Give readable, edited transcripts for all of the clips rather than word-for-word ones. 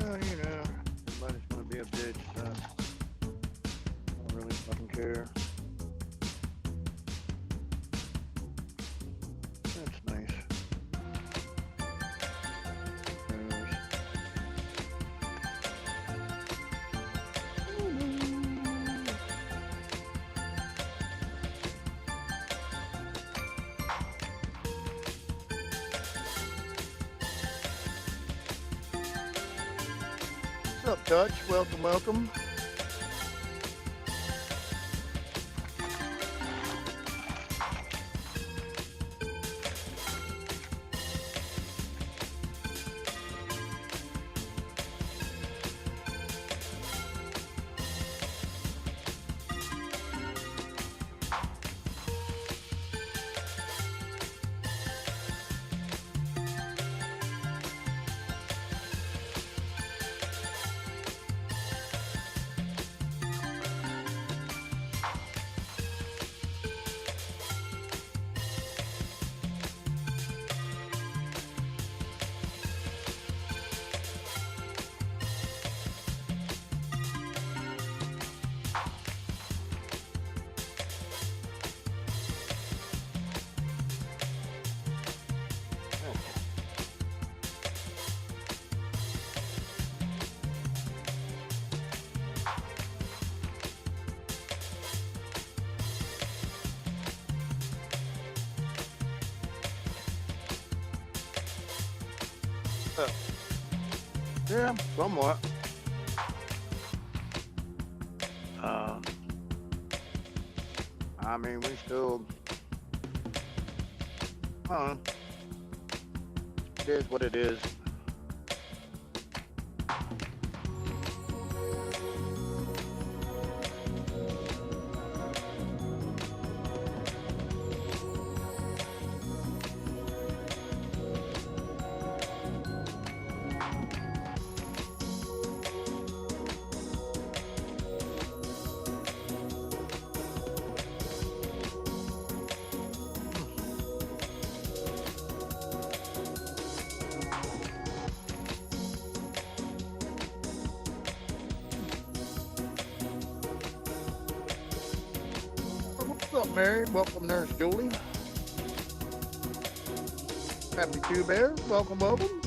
You know, somebody's gonna be a bitch. So I don't really fucking care. That's nice. What's up, Dutch? Welcome, welcome. Uh, yeah, somewhat. Uh, I mean, we still, uh, it is what it is. What's up, Mary? Welcome, Nurse Julie. Happy Two Bears. Welcome, welcome.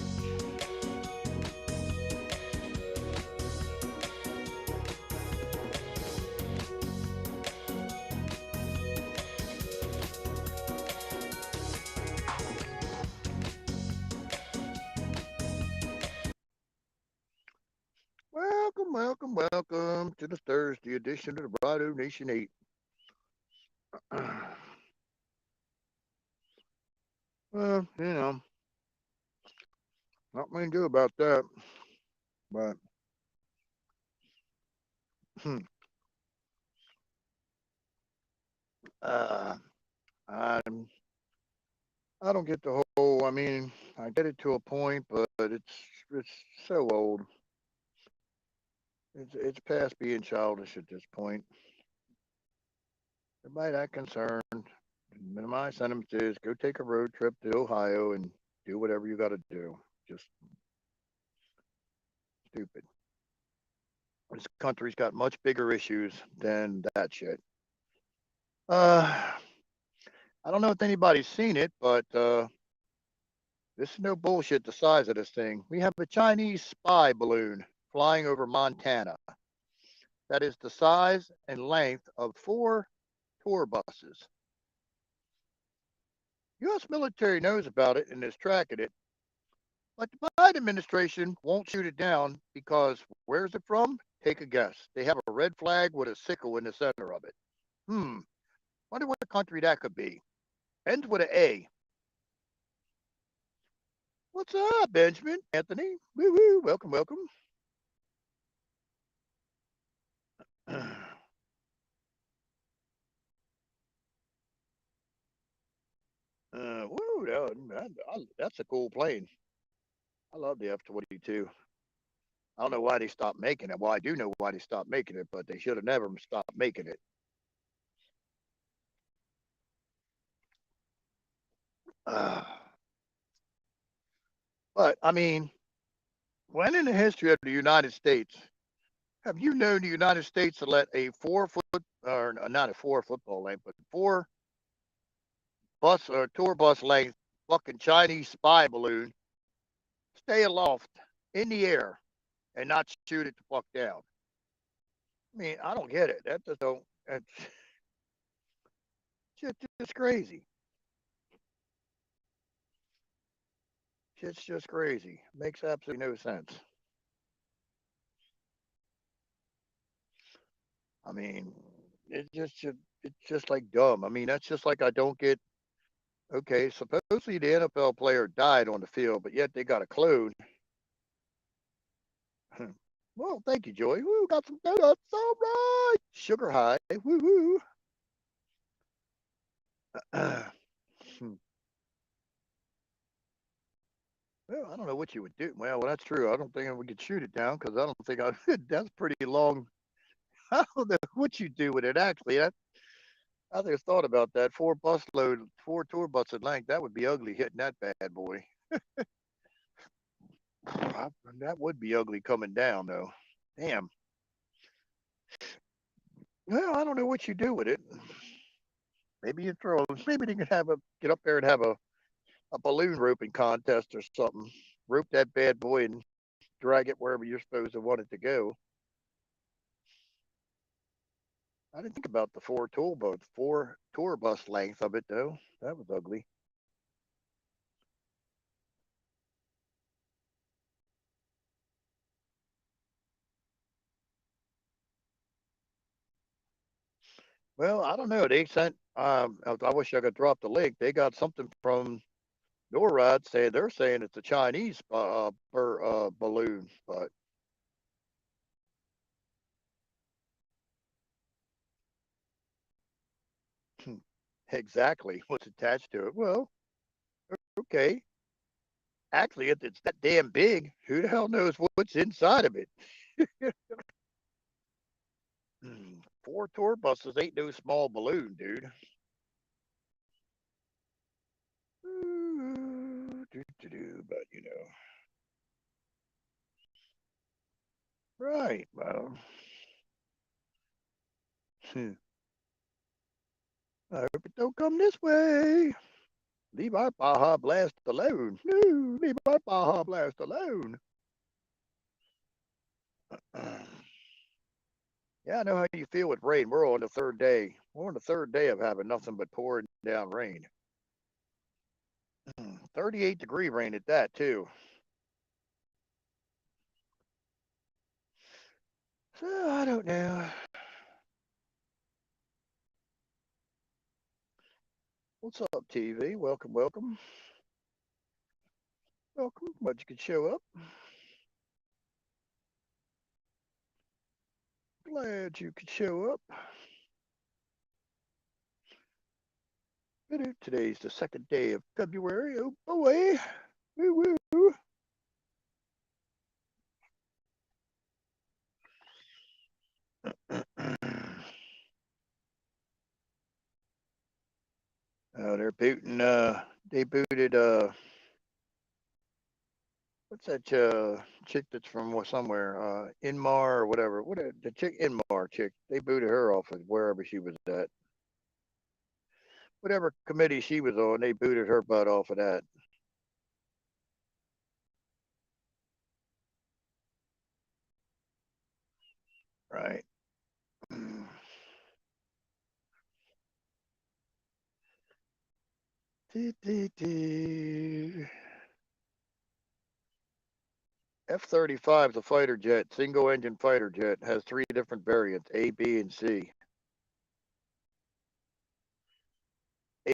Welcome, welcome, welcome to the Thursday edition of the Brado Nation 8. Well, you know, not much to do about that. But hmm, uh, I I don't get the whole. I mean, I get it to a point, but it's so old. It's past being childish at this point. Everybody that concerned, minimize sentiments is go take a road trip to Ohio and do whatever you got to do. Just stupid. This country's got much bigger issues than that shit. Uh, I don't know if anybody's seen it, but this is no bullshit. The size of this thing. We have a Chinese spy balloon flying over Montana. That is the size and length of 4 tour buses. U.S. military knows about it and is tracking it, but the Biden administration won't shoot it down because where's it from? Take a guess. They have a red flag with a sickle in the center of it. Wonder what country that could be. Ends with an A. What's up, Benjamin? Anthony? Woo woo. Welcome, welcome. Woo, that's a cool plane. I love the F-22. I don't know why they stopped making it. Well, I do know why they stopped making it, but they should have never stopped making it. Uh, but I mean, When in the history of the United States have you known the United States to let a 4 foot, or not a 4 football length, but 4 bus or tour bus length fucking Chinese spy balloon stay aloft in the air and not shoot it the fuck down? I mean, I don't get it. That just don't. That's just crazy. It's just crazy. Makes absolutely no sense. I mean, it's just like dumb. I mean, that's just like I don't get. Okay, supposedly the NFL player died on the field, but yet they got a clone. Well, thank you, Joey. Woo, got some donuts. All right, sugar high. Woo woo. Well, I don't know what you would do. Well, that's true. I don't think we could shoot it down because I don't think I. That's pretty long. I don't know what you do with it. Actually, I just thought about that. 4 busload, 4 tour bus at length. That would be ugly hitting that bad boy. That would be ugly coming down though. Damn. Well, I don't know what you do with it. Maybe you throw. Maybe they can have a get up there and have a balloon roping contest or something. Rope that bad boy and drag it wherever you're supposed to want it to go. I didn't think about the 4 tour bus length of it though. That was ugly. Well, I don't know. They sent. I wish I could drop the link. They got something from NORAD saying they're saying it's a Chinese balloon, but exactly what's attached to it. Well, okay. Actually, if it's that damn big, who the hell knows what's inside of it? 4 tour buses ain't no small balloon, dude. But right. Well, I hope it don't come this way. Leave our Baja Blast alone. No, leave our Baja Blast alone. Yeah, I know how you feel with rain. We're on the third day. We're on the third day of having nothing but pouring down rain. 38-degree rain at that, too. So, I don't know. What's up, TV? Welcome, welcome. Welcome. Glad you could show up. Glad you could show up. Today's the second day of February. Oh boy. Woo woo. Oh, they're booting. They booted. What's that chick that's from somewhere? Inmar or whatever. The chick Inmar chick? They booted her off of wherever she was at. Whatever committee she was on, they booted her butt off of that. Right. F-35 is a fighter jet, single engine fighter jet, has 3 different variants, A, B, and C.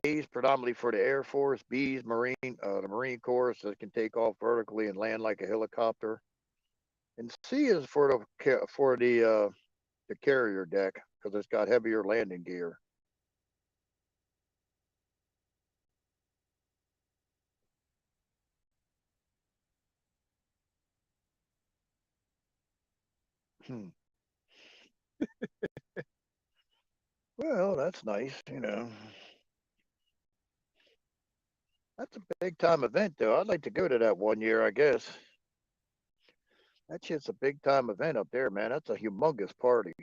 A is predominantly for the Air Force, B is the Marine Corps, so it can take off vertically and land like a helicopter, and C is for the carrier deck because it's got heavier landing gear. Hmm. Well, that's nice. That's a big time event, though. I'd like to go to that one year, I guess. That shit's a big time event up there, man. That's a humongous party.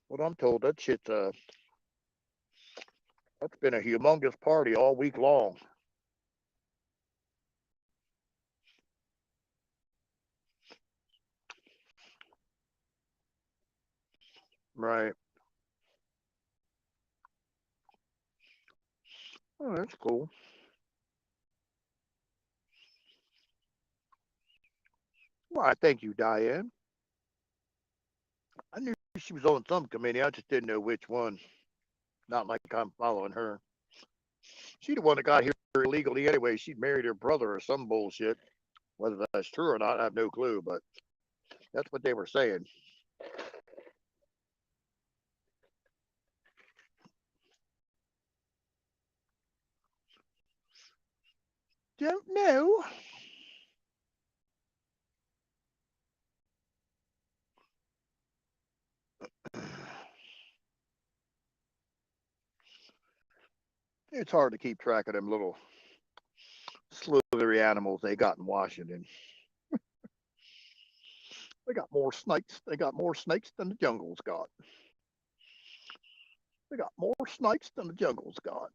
What I'm told, that shit's that's been a humongous party all week long. Right. Oh, that's cool. Well, I thank you, Diane. I knew she was on some committee. I just didn't know which one. Not like I'm following her. She the one that got here illegally anyway. She married her brother or some bullshit. Whether that's true or not, I have no clue. But that's what they were saying. Don't know. It's hard to keep track of them little slithery animals they got in Washington. They got more snakes. They got more snakes than the jungle's got. They got more snakes than the jungle's got.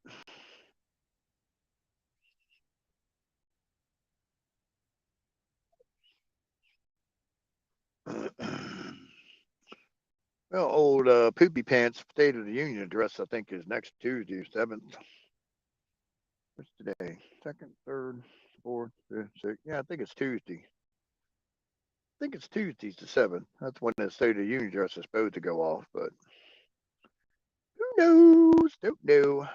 Well, old Poopy Pants State of the Union address, I think, is next Tuesday, 7th. What's today? Second, third, fourth, fifth, sixth. Yeah, I think it's Tuesday. I think it's Tuesday's the 7th. That's when the State of the Union address is supposed to go off, but who knows? Don't know.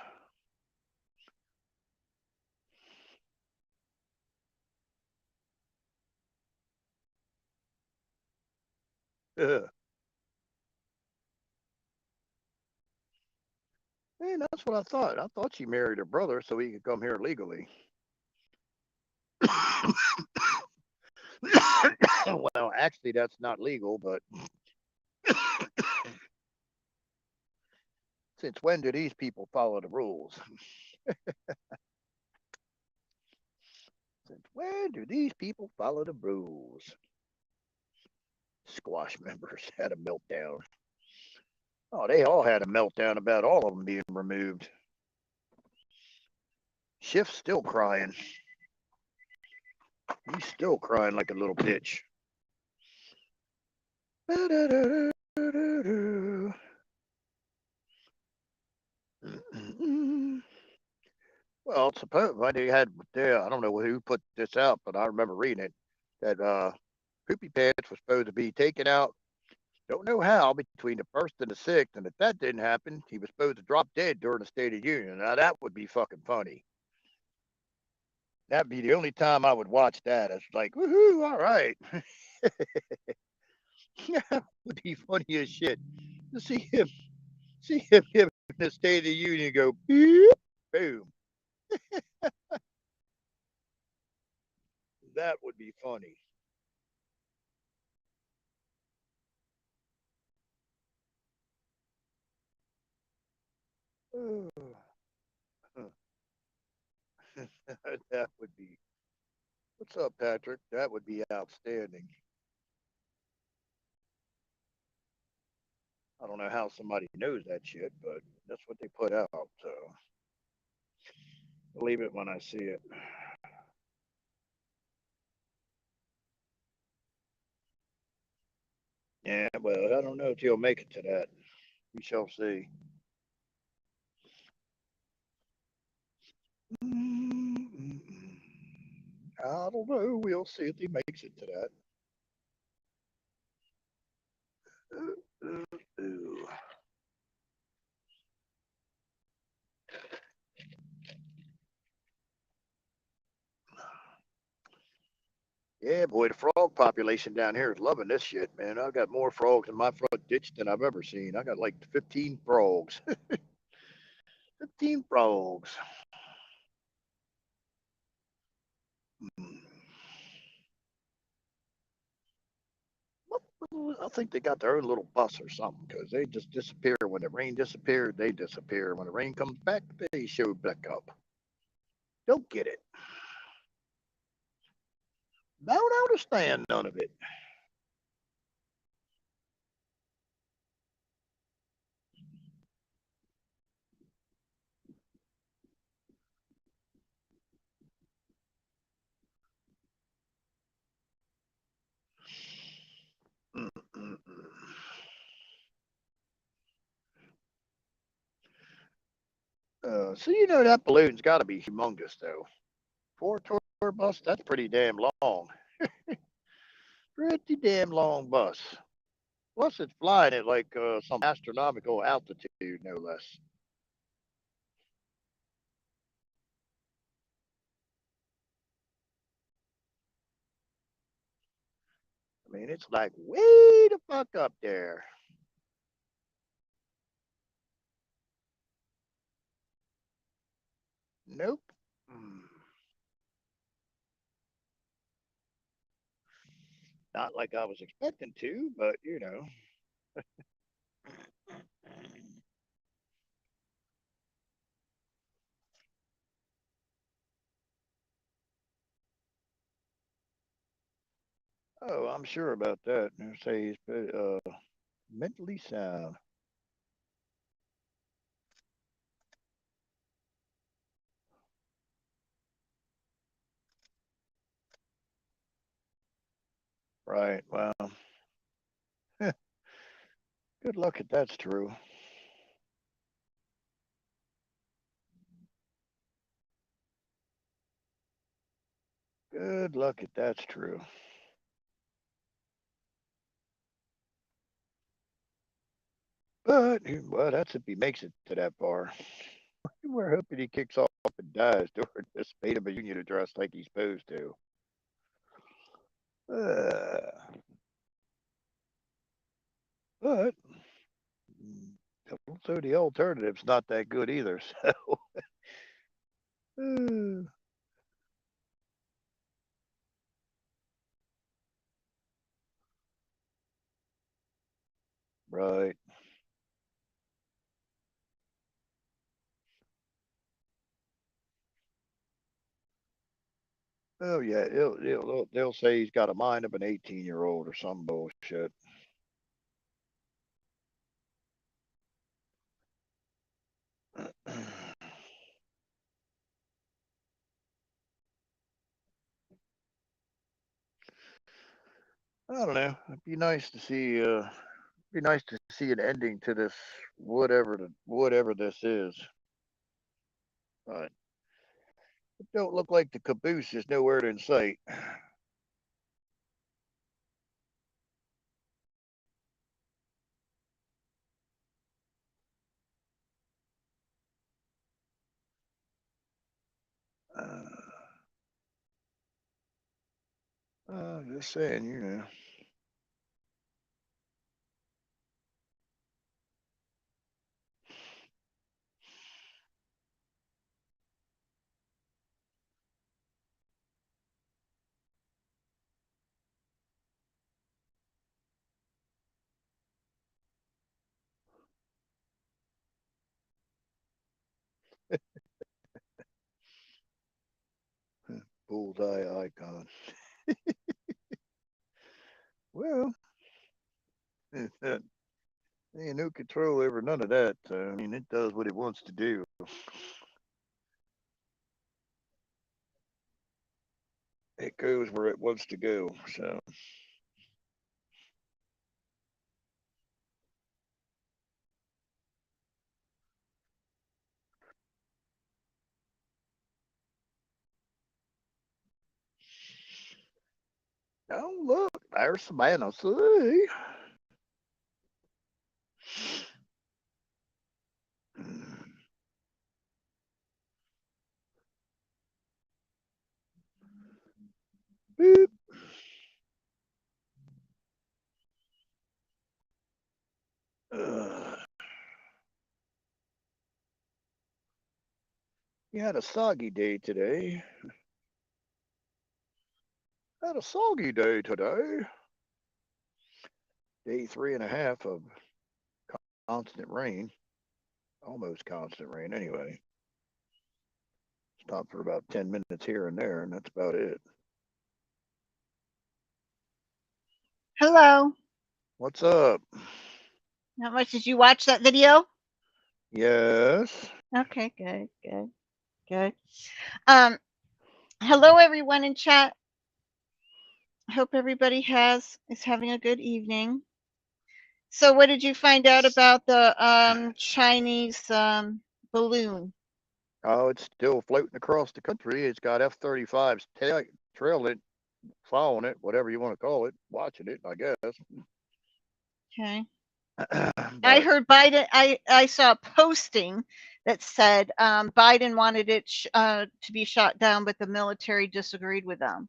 And that's what I thought. I thought she married her brother so he could come here legally. Well, actually, that's not legal, but since when do these people follow the rules? Since when do these people follow the rules? Squash members had a meltdown. Oh, they all had a meltdown about all of them being removed. Shift's still crying. He's still crying like a little bitch. Well, suppose they had I don't know who put this out, but I remember reading it that Poopy Pants was supposed to be taken out. Don't know how between the first and the sixth, and if that didn't happen, he was supposed to drop dead during the State of the Union. Now that would be fucking funny. That'd be the only time I would watch that. It's like, woohoo! All right, that would be funny as shit to see him in the State of the Union go beep, boom. That would be funny. That would be. What's up, Patrick? That would be outstanding. I don't know how somebody knows that shit, but that's what they put out. So believe it when I see it. Yeah, well, I don't know if he'll make it to that. We shall see. I don't know. We'll see if he makes it to that. Ooh. Yeah, boy, the frog population down here is loving this shit, man. I've got more frogs in my front ditch than I've ever seen. I got like 15 frogs. 15 frogs. I think they got their own little bus or something because they just disappear. When the rain disappeared, they disappear. When the rain comes back, they show back up. Don't get it. Don't understand none of it. So you know that balloon's got to be humongous, though. 4 tour bus, that's pretty damn long. Pretty damn long bus. Plus, it's flying at like some astronomical altitude, no less. I mean, it's like way the fuck up there. Nope. Mm. Not like I was expecting to, but you know. Oh, I'm sure about that. They say he's mentally sound. Right. Well, good luck if that's true. Good luck if that's true. But well, that's if he makes it to that far. We're hoping he kicks off and dies during this State of the Union address like he's supposed to. But so the alternative's not that good either. So right. Oh yeah, they'll say he's got a mind of an 18-year-old or some bullshit. I don't know. It'd be nice to see. Be nice to see an ending to this, whatever this is. But it don't look like the caboose is nowhere in sight. Just saying, you know. Bullseye icon. Well, ain't no control over none of that. I mean, it does what it wants to do. It goes where it wants to go. So, oh look, there's Savannah. See. Boop. Uh, you had a soggy day today. Had a soggy day today. Day 3.5 of constant rain. Almost constant rain, anyway. Stop for about 10 minutes here and there, and that's about it. Hello. What's up? Not much. Did you watch that video? Yes. Okay, good, good, good. Um, hello everyone in chat. I hope everybody is having a good evening. So, what did you find out about the Chinese balloon? Oh, it's still floating across the country. It's got F-35s trailing it, following it, whatever you want to call it, watching it, I guess. Okay. I But heard Biden. I saw a posting that said Biden wanted it to be shot down, but the military disagreed with them.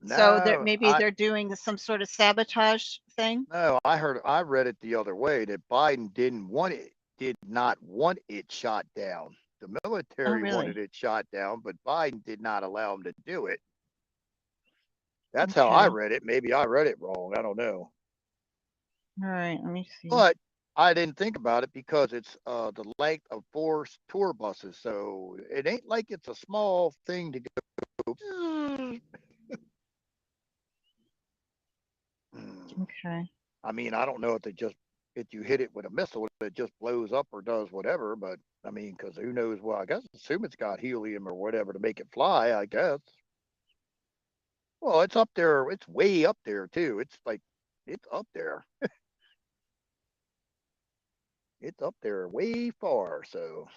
So that no, maybe they're doing some sort of sabotage thing. no, I read it the other way that Biden did not want it shot down. The Oh, military really? wanted it shot down, but Biden did not allow him to do it. That's how I Okay. read it. Maybe I read it wrong. I don't know. All right. Let me see. But I didn't think about it because it's the length of 4 tour buses, so it ain't like it's a small thing to go. Okay. I mean, I don't know if you hit it with a missile, it just blows up or does whatever. But I mean, because who knows? Well, I guess assume it's got helium or whatever to make it fly. I guess. Well, it's up there. It's way up there too. It's up there. It's up there way far. So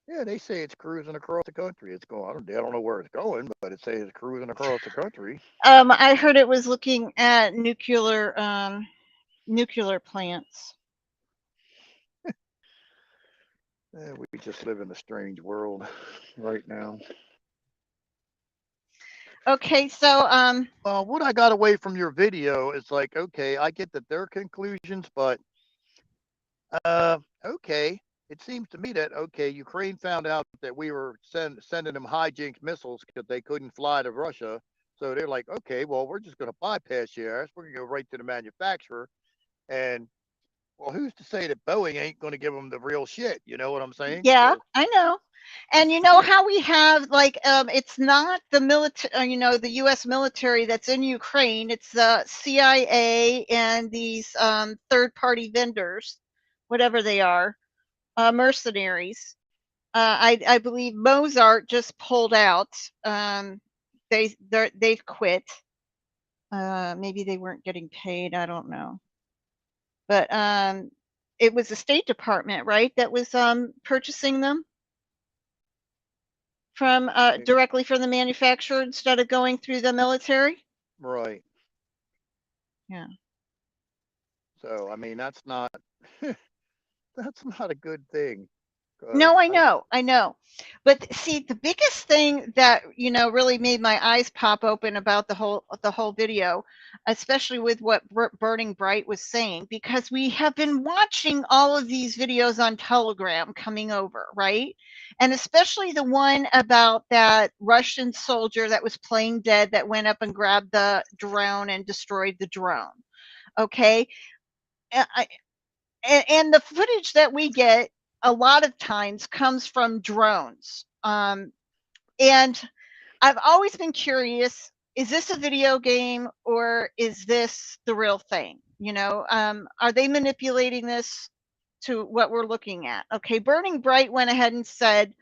yeah, they say it's cruising across the country. It's going. I don't know where it's going, but it says it's cruising across the country. I heard it was looking at nuclear plants. We just live in a strange world right now. Okay, so Well, what I got away from your video is like, okay, I get that their conclusions, but okay. It seems to me that okay, Ukraine found out that we were sending them hijinks missiles because they couldn't fly to Russia. So they're like, okay, well, we're just going to bypass you. We're going to go right to the manufacturer. And well, who's to say that Boeing ain't going to give them the real shit? You know what I'm saying? yeah, So I know. And you know how we have like it's not the military, the US military that's in Ukraine, it's the CIA and these third-party vendors, whatever they are, mercenaries. I believe Mozart just pulled out. They've quit. Maybe they weren't getting paid. I don't know. But it was the State Department, right, that was purchasing them from directly from the manufacturer instead of going through the military. right. Yeah. So I mean, that's not that's not a good thing. No, Because I know. But see, the biggest thing that, really made my eyes pop open about the whole video, especially with what Burning Bright was saying, because we have been watching all of these videos on Telegram coming over, right? And especially the one about that Russian soldier that was playing dead that went up and grabbed the drone and destroyed the drone. Okay. And the footage that we get a lot of times comes from drones. And I've always been curious, is this a video game or is this the real thing? Are they manipulating this to what we're looking at? Okay, Burning Bright went ahead and said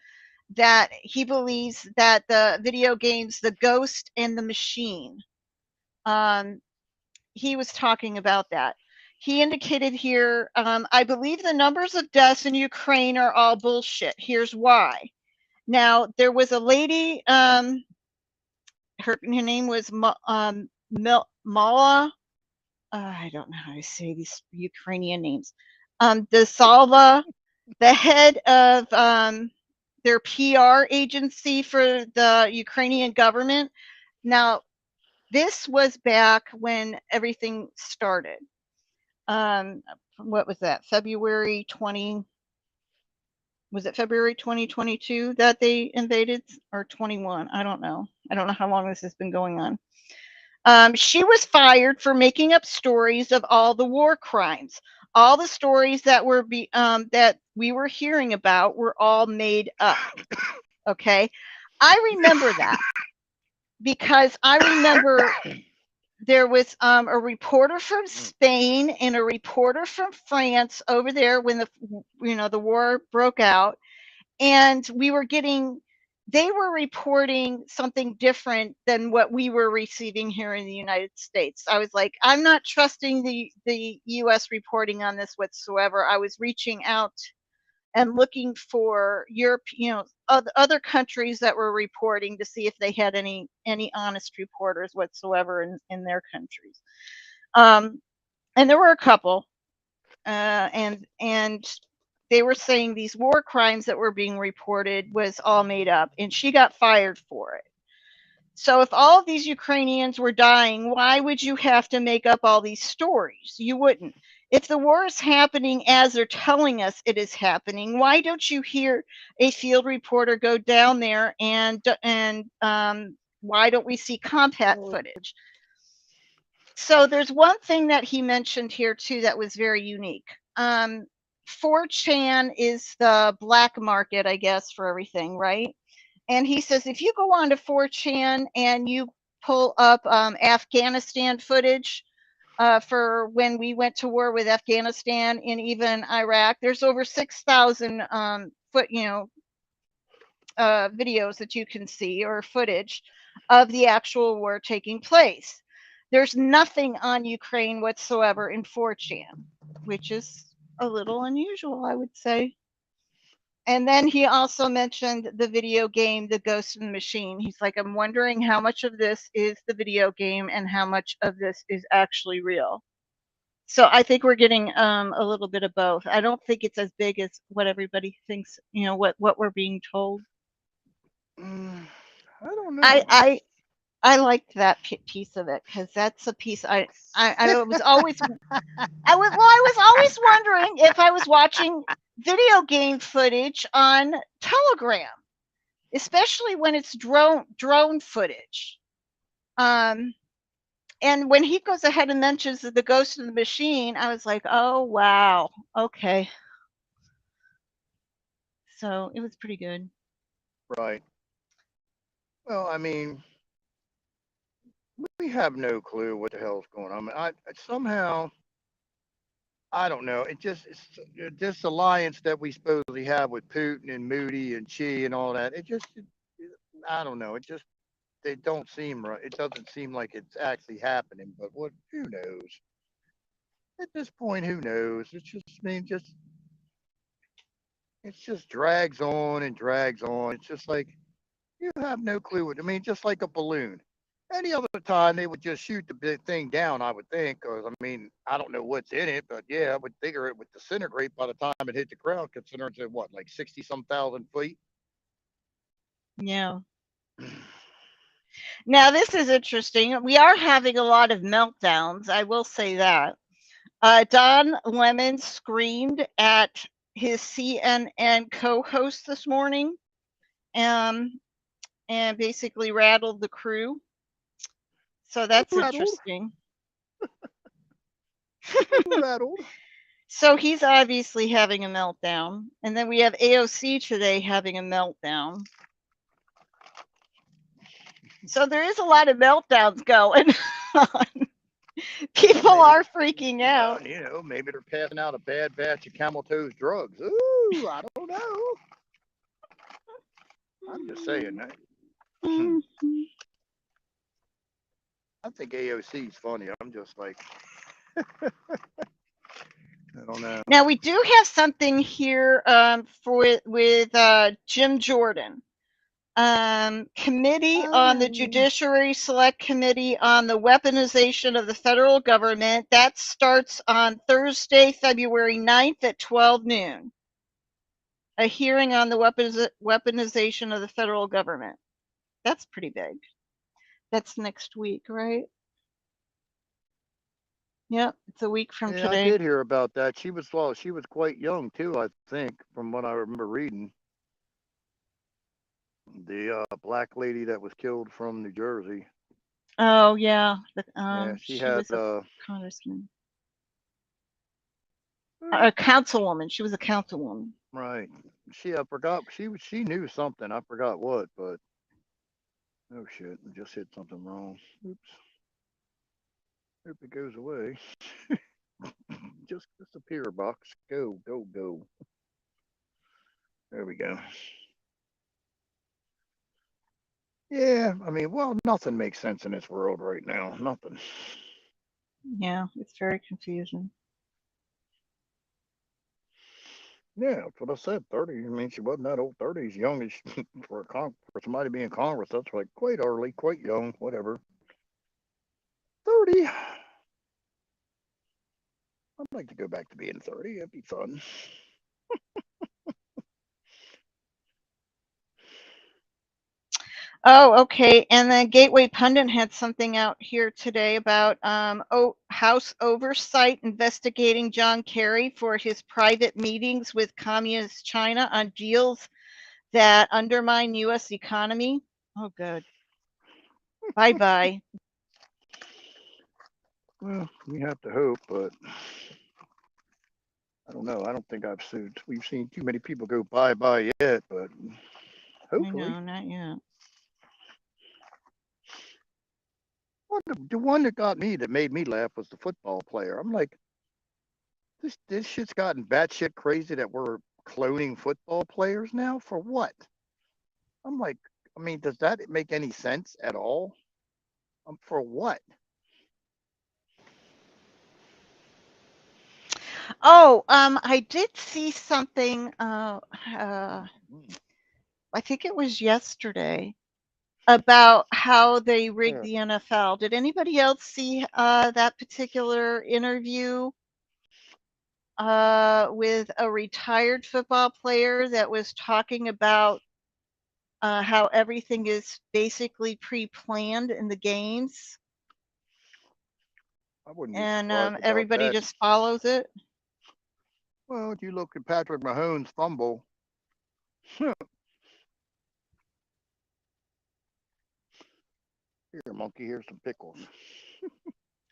that he believes that the video games, The Ghost and the Machine, he was talking about that. He indicated here, I believe the numbers of deaths in Ukraine are all bullshit. Here's why. Now, there was a lady, her name was Mala. I don't know how to say these Ukrainian names. Desalva, the head of their PR agency for the Ukrainian government. Now, this was back when everything started. What was that? February 20, was it February 2022 that they invaded, or 21? I don't know. I don't know how long this has been going on. She was fired for making up stories of all the war crimes. all the stories that that we were hearing about were all made up. Okay, I remember that because I remember there was a reporter from Spain and a reporter from France over there when the war broke out, and they were reporting something different than what we were receiving here in the United States. I was like, I'm not trusting the US reporting on this whatsoever. I was reaching out and looking for other countries that were reporting to see if they had any honest reporters whatsoever in their countries. And there were a couple, and they were saying these war crimes that were being reported was all made up, and she got fired for it. So if all of these Ukrainians were dying, why would you have to make up all these stories? You wouldn't. If the war is happening as they're telling us it is happening, why don't you hear a field reporter go down there and why don't we see combat footage? So there's one thing that he mentioned here too that was very unique. 4chan is the black market, I guess, for everything, right? And he says if you go on to 4chan and you pull up Afghanistan footage for when we went to war with Afghanistan and even Iraq, there's over 6,000 videos that you can see or footage of the actual war taking place. There's nothing on Ukraine whatsoever in 4chan, which is a little unusual, I would say. And then he also mentioned the video game, The Ghost in the Machine. He's like, I'm wondering how much of this is the video game and how much of this is actually real. So I think we're getting a little bit of both. I don't think it's as big as what everybody thinks, what we're being told. I don't know. I liked that piece of it because that's a piece I was always I was always wondering if I was watching video game footage on Telegram, especially when it's drone footage. And when he goes ahead and mentions the Ghost in the Machine, I was like, oh wow, okay. So it was pretty good. Right. Well, I mean, we have no clue what the hell's going on. I somehow, I don't know. It's this alliance that we supposedly have with Putin and Moody and Xi and all that. I don't know. They don't seem right. It doesn't seem like it's actually happening. But who knows? At this point, who knows? It's just, I mean, it just drags on and drags on. It's just like you have no clue what. I mean, just like a balloon. Any other time they would just shoot the big thing down, I would think. Because I mean, I don't know what's in it, but yeah, I would figure it would disintegrate by the time it hit the ground, considering it's at what, like 60-some thousand feet. Yeah. Now this is interesting. We are having a lot of meltdowns. I will say that. Don Lemon screamed at his CNN co-host this morning, and basically rattled the crew. So that's interesting. Rattled. So he's obviously having a meltdown. And then we have AOC today having a meltdown. So there is a lot of meltdowns going on. People are freaking out. Well, maybe they're passing out a bad batch of camel toes drugs. Ooh, I don't know. I'm just saying that. I think AOC is funny. I'm just like, I don't know. Now we do have something here with Jim Jordan. Committee on the Judiciary Select Committee on the Weaponization of the Federal Government. That starts on Thursday, February 9th at 12 noon. A hearing on the weaponization of the federal government. That's pretty big. That's next week, right? Yep, it's a week from today. I did hear about that. She was quite young too, I think, from what I remember reading. The black lady that was killed from New Jersey. Oh yeah, she had was a congressman. A councilwoman. She was a councilwoman. Right. I forgot. She knew something. I forgot what, but oh shit! I just hit something wrong. Oops. Hope it goes away. Just disappear, box. Go, go, go. There we go. Yeah, I mean, well, nothing makes sense in this world right now. Nothing. Yeah, it's very confusing. Yeah, that's what I said. 30. I mean, she wasn't that old. 30 is young for for somebody to be in Congress. That's like quite early, quite young, whatever. 30. I'd like to go back to being 30. It'd be fun. Oh, okay. And the Gateway Pundit had something out here today about House oversight investigating John Kerry for his private meetings with Communist China on deals that undermine U.S. economy. Oh, good. Bye-bye. Well, we have to hope, but I don't know. I don't think we've seen too many people go bye-bye yet, but hopefully. I know, not yet. Well, the one that made me laugh was the football player. I'm like, this shit's gotten batshit crazy that we're cloning football players now for what? I'm like, I mean, does that make any sense at all? For what? Oh, I did see something. I think it was yesterday about how they rigged the NFL. Did anybody else see that particular interview with a retired football player that was talking about how everything is basically pre-planned in the games? I wouldn't be And surprised about everybody that. just follows it. Well, if you look at Patrick Mahomes' fumble, here, monkey, here's some pickles.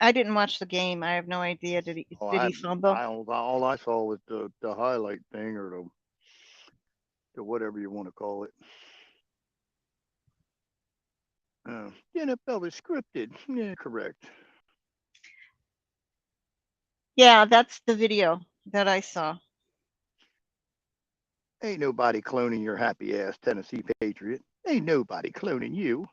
I didn't watch the game. I have no idea. Did he fumble? All I saw was the highlight thing or the whatever you want to call it. The NFL is scripted. Yeah, correct. Yeah, that's the video that I saw. Ain't nobody cloning your happy ass Tennessee Patriot. Ain't nobody cloning you.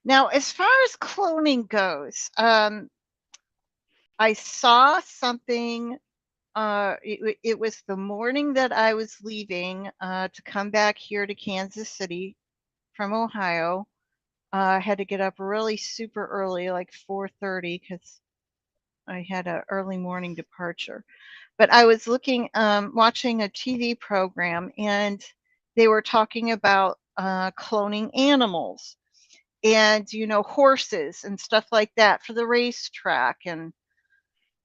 Now, as far as cloning goes, I saw something. It was the morning that I was leaving to come back here to Kansas City from Ohio. I had to get up really super early, like 4:30, because I had an early morning departure. But I was watching a TV program, and they were talking about cloning animals and, horses and stuff like that for the racetrack and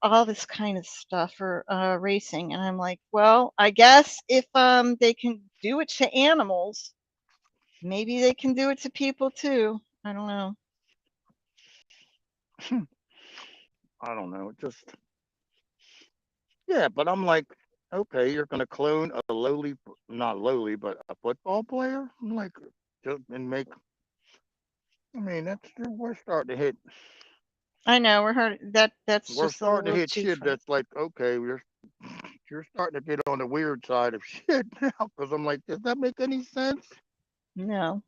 all this kind of stuff for racing. And I'm like, well, I guess if they can do it to animals, maybe they can do it to people too. I don't know. I don't know. Yeah, but I'm like, okay, you're gonna clone a not lowly, but a football player. I'm like, and make. I mean, we're starting to hit. I know we're hurt. That's We're just a starting to little hit too shit far. that's like, okay, you're starting to get on the weird side of shit now. Because I'm like, does that make any sense? No.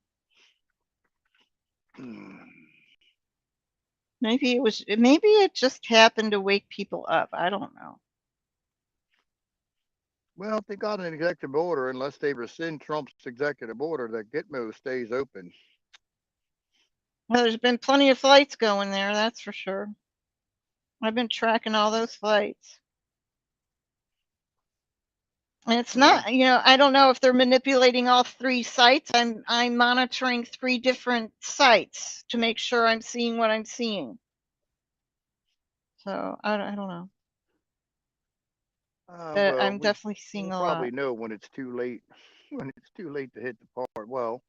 Maybe it just happened to wake people up. I don't know. Well, if they got an executive order, unless they rescind Trump's executive order, that Gitmo stays open. Well, there's been plenty of flights going there, that's for sure. I've been tracking all those flights. And it's not, I don't know if they're manipulating all 3 sites. I'm monitoring 3 different sites to make sure I'm seeing what I'm seeing. So I don't know. But I'm definitely seeing a lot. Probably know when it's too late. When it's too late to hit the part. Well,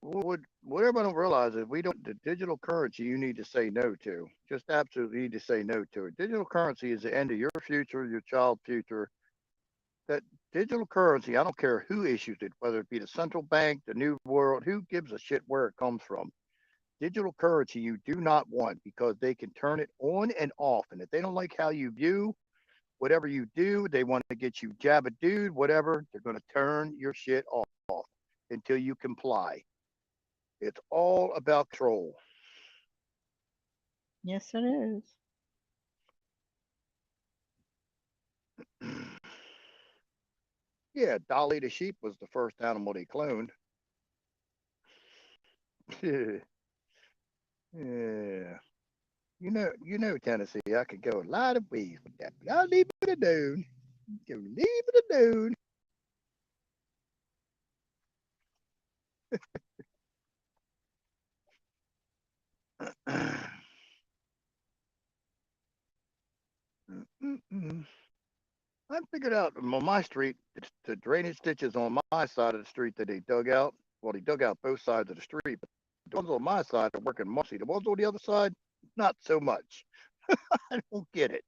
what everyone don't realize is we don't the digital currency you need to say no to. Just absolutely need to say no to it. Digital currency is the end of your future, your child's future. That digital currency, I don't care who issues it, whether it be the central bank, the new world, who gives a shit where it comes from. Digital currency you do not want because they can turn it on and off. And if they don't like how you view whatever you do, they want to get you jab a dude, whatever, they're going to turn your shit off until you comply. It's all about control. Yes, it is. Yeah, Dolly the sheep was the first animal they cloned. Yeah. Tennessee, I could go a lot of ways with that, but I'll leave it alone. Go leave it alone. I figured out on my street, it's the drainage ditches on my side of the street that they dug out. Well, they dug out both sides of the street, but the ones on my side are working mostly. The ones on the other side, not so much. I don't get it.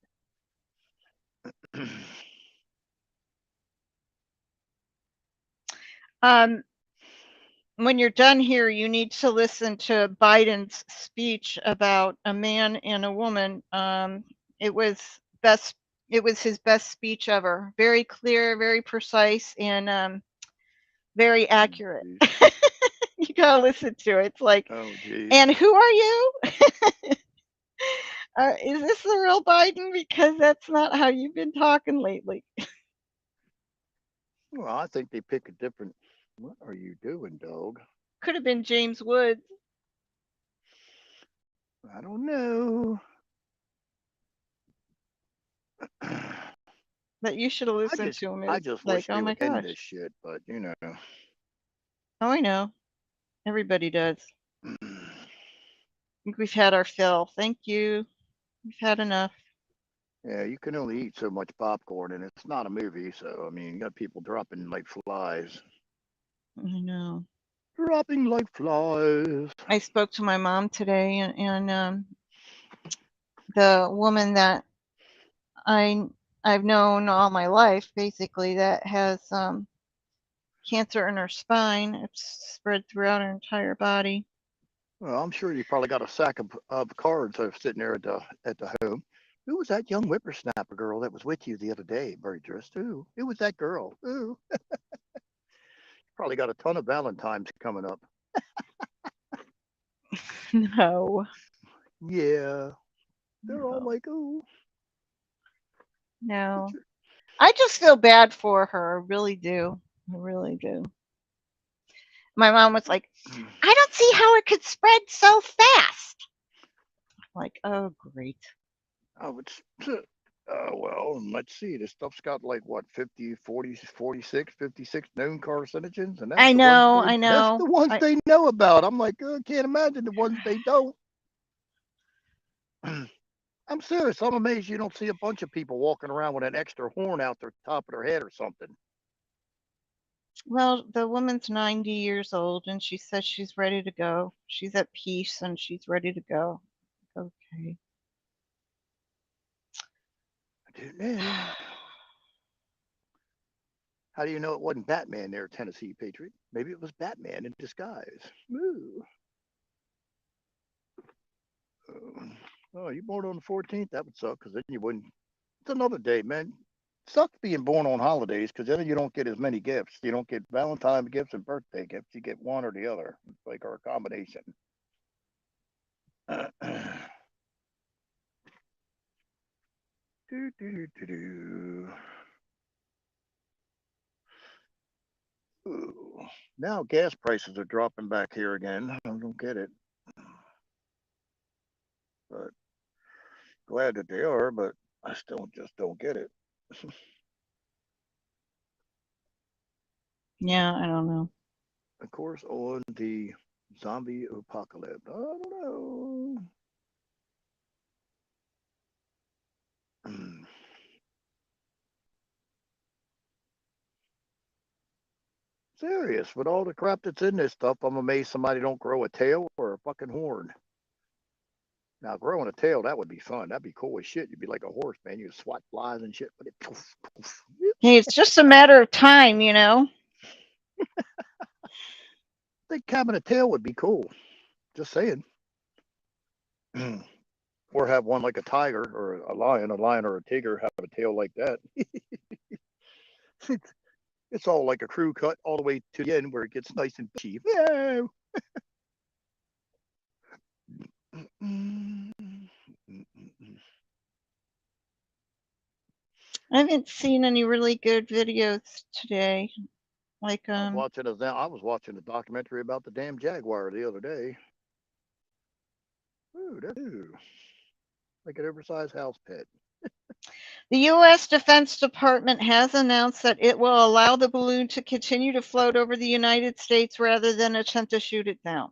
Um, when you're done here, you need to listen to Biden's speech about a man and a woman. It was best. It was his best speech ever. Very clear, very precise, and very accurate. Jeez. You gotta listen to it. It's like, Oh, geez. and who are you? Is this the real Biden? Because that's not how you've been talking lately. Well, I think they pick a different. What are you doing, dog? Could have been James Woods, I don't know. but you should have I listened just, to him. It I was just like, wish oh they my would end this gosh. shit. But you know, Oh, I know. Everybody does. I think we've had our fill. Thank you. We've had enough. yeah, you can only eat so much popcorn, and it's not a movie. So I mean, you got people dropping like flies, I know. dropping like flies. I spoke to my mom today, and the woman that I I've known all my life, basically, that has cancer in her spine. It's spread throughout her entire body. Well, I'm sure you probably got a sack of cards sitting there at the home. Who was that young whippersnapper girl that was with you the other day, Burgess? Who was that girl? Ooh, probably got a ton of Valentines coming up. No, Yeah, they're all no, like, oh, no. your... I just feel bad for her. I really do. I really do. My mom was like, I don't see how it could spread so fast. Like, oh, great. I would. Well, let's see. This stuff's got like what 50, 40, 46, 56 known carcinogens, and I know, I that's know. the ones they know about. I'm like, I can't imagine the ones they don't. I'm serious. I'm amazed you don't see a bunch of people walking around with an extra horn out their top of their head or something. Well, the woman's 90 years old and she says she's ready to go. She's at peace and she's ready to go. Okay. I don't know. How do you know it wasn't Batman there, Tennessee Patriot? Maybe it was Batman in disguise. Ooh. Oh, you born on the 14th? That would suck because then you wouldn't. It's another day, man. Sucks being born on holidays because then you don't get as many gifts. You don't get Valentine's gifts and birthday gifts. You get one or the other. It's like our combination. do, do, do, do. Ooh. Now gas prices are dropping back here again. I don't get it. But glad that they are, but I still just don't get it. Yeah, I don't know. Of course, on the zombie apocalypse. I don't know. serious. With all the crap that's in this stuff, I'm amazed somebody don't grow a tail or a fucking horn. Now, growing a tail, that would be fun. That'd be cool as shit. You'd be like a horse, man. You'd swat flies and shit with it. Poof, poof. Hey, it's just a matter of time, you know. I think having a tail would be cool. Just saying. Or have one like a tiger or a lion or a tiger have a tail like that. It's all like a crew cut all the way to the end where it gets nice and bushy. Yeah. I haven't seen any really good videos today. Like I was watching a documentary about the damn jaguar the other day. Ooh, that's like an oversized house pet. The U.S. Defense Department has announced that it will allow the balloon to continue to float over the United States rather than attempt to shoot it down.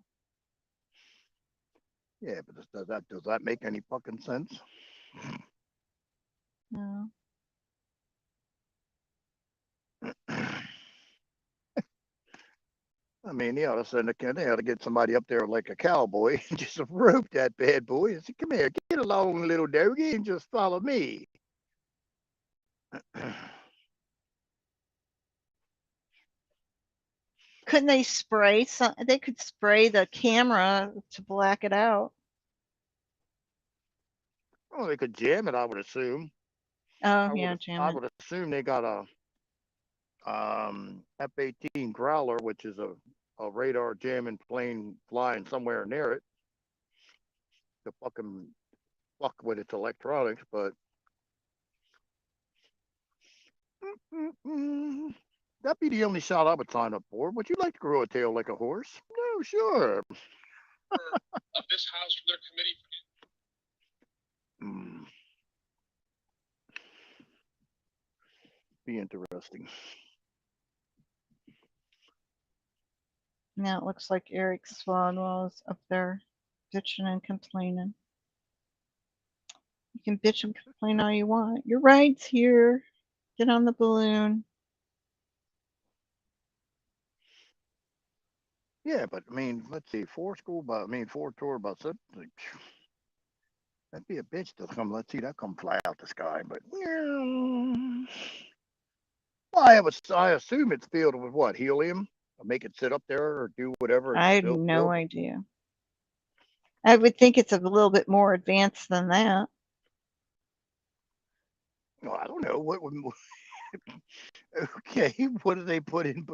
Yeah, but does that make any fucking sense? No. I mean, they ought to get somebody up there like a cowboy and just rope that bad boy and say, "Come here, get along, little doggy, and just follow me." Couldn't they spray some? They could spray the camera to black it out. Well, they could jam it, I would assume. Oh yeah, jam I it. would assume they got a F-18 Growler, which is a radar jamming plane flying somewhere near it to fucking fuck with its electronics, but that'd be the only shot I would sign up for. Would you like to grow a tail like a horse? No, sure. Of this House from their committee. Be interesting. Now it looks like Eric Swalwell is up there bitching and complaining. You can bitch and complain all you want. Your ride's here. Get on the balloon. Yeah, but I mean, let's see, four tour buses. That'd be a bitch to come. Let's see that come fly out the sky. But I assume it's filled with what, helium? Make it sit up there or do whatever. I have no idea. I would think it's a little bit more advanced than that. Well, I don't know what would. Okay, what do they put in?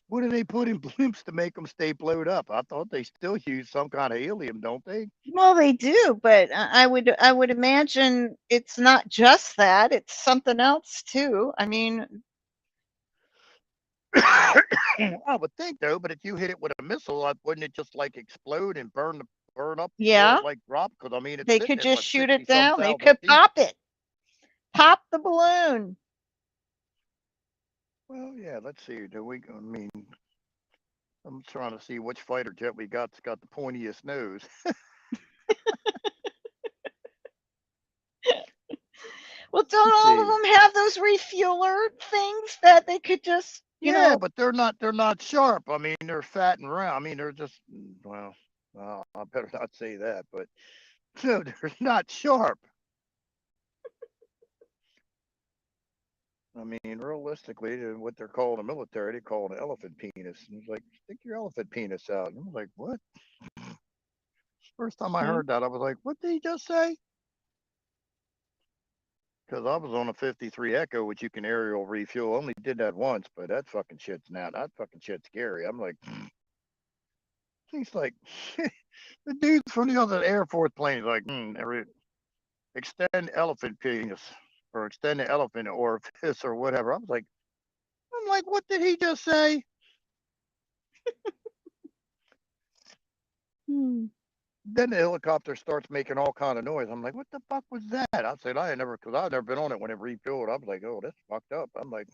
What do they put in blimps to make them stay blowed up? I thought they still use some kind of helium, don't they? Well, they do, but I would imagine it's not just that; it's something else too. I mean, I would think though, but if you hit it with a missile, wouldn't it just like explode and burn up yeah, before it like drop? Because I mean, it's they sitting could at just what, shoot it 60 some down. They thousand could feet. pop it, pop the balloon. Well, yeah. Let's see. I mean, I'm trying to see which fighter jet we got's got the pointiest nose. Well, don't all of them have those refueler things that they could just, yeah, but they're not sharp. I mean, they're fat and round. I mean, they're just well, I better not say that, but no, they're not sharp. I mean, realistically, what they're called in the military, they call it an elephant penis. And it's like, stick your elephant penis out. And I was like, what? First time I heard that, I was like, what did he just say? Because I was on a 53 Echo, which you can aerial refuel. Only did that once, but that fucking shit's scary. I'm like, he's like, the dude from the other Air Force plane is like, extend elephant penis or extend the elephant orifice or whatever. I'm like, what did he just say? Then the helicopter starts making all kind of noise. I'm like, what the fuck was that? I said, because I've never been on it when it refueled. I was like, oh, that's fucked up. I'm like,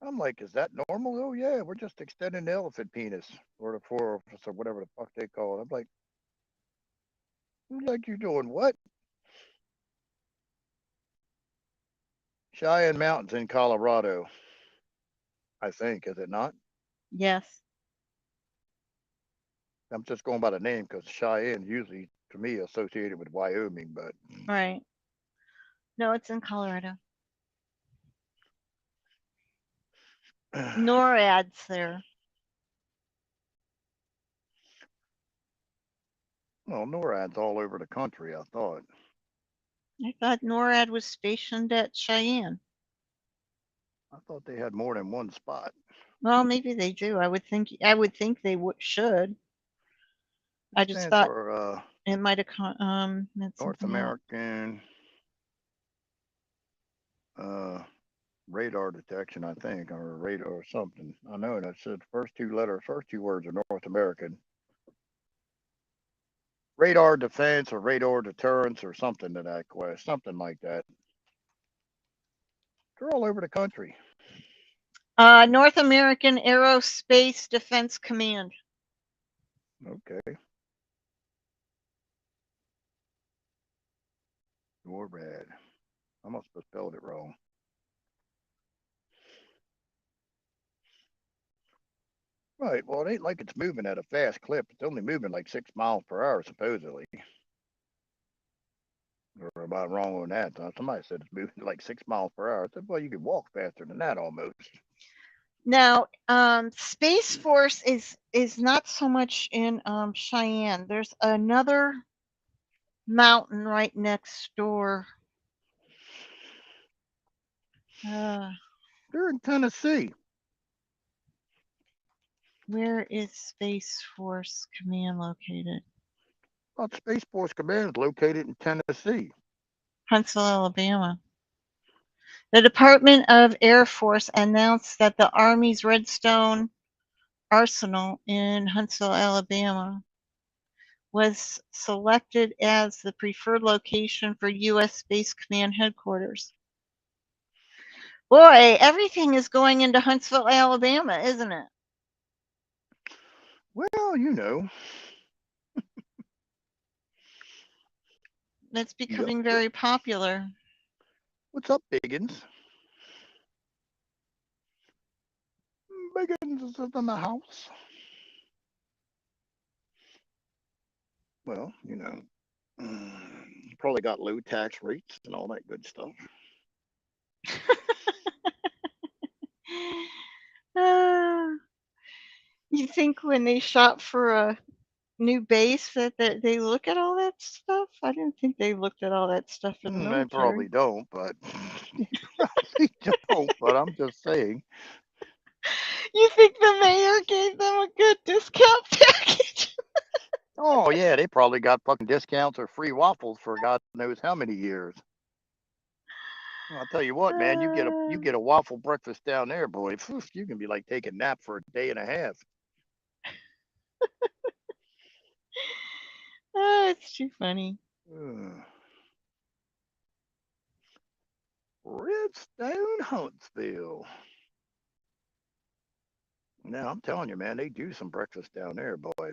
I'm like, is that normal? Oh yeah, we're just extending the elephant penis or the foreorifice or whatever the fuck they call it. I'm like you're doing what? Cheyenne Mountains in Colorado, I think, is it not? Yes. I'm just going by the name because Cheyenne usually, to me, associated with Wyoming, but Right. No, it's in Colorado. NORAD's there. well, NORAD's all over the country. I thought. I thought NORAD was stationed at Cheyenne. I thought they had more than one spot. Well, maybe they do. I would think they should. I It just stands thought for it might have meant North something else. American radar detection, I think, or radar or something. I know that said first two words are North American. Radar defense or radar deterrence or something to that quest, something like that. They're all over the country. North American Aerospace Defense Command. Okay. NORAD. I must have spelled it wrong. Right. Well, it ain't like it's moving at a fast clip. It's only moving like 6 miles per hour, supposedly. Or about wrong on that. Somebody said it's moving like 6 miles per hour. I said, well, you could walk faster than that almost. Now, Space Force is not so much in Cheyenne. There's another mountain right next door. They're in Tennessee. Where is Space Force Command located? Well, Space Force Command is located in Tennessee. Huntsville, Alabama. The Department of Air Force announced that the Army's Redstone Arsenal in Huntsville, Alabama was selected as the preferred location for U.S. Space Command headquarters. Boy, everything is going into Huntsville, Alabama, isn't it? Well, you know. It's becoming very popular. What's up, Biggins? Biggins is in the house. Well, you know, probably got low tax rates and all that good stuff. You think when they shop for a new base that they look at all that stuff? I didn't think they looked at all that stuff in the military. They probably don't, but probably don't. But I'm just saying. You think the mayor gave them a good discount package? Oh yeah, they probably got fucking discounts or free waffles for God knows how many years. Well, I'll tell you what, man, you get a waffle breakfast down there, boy. You can be like taking a nap for a day and a half. Oh, it's too funny. Redstone Huntsville. Now I'm telling you, man, they do some breakfast down there, boy.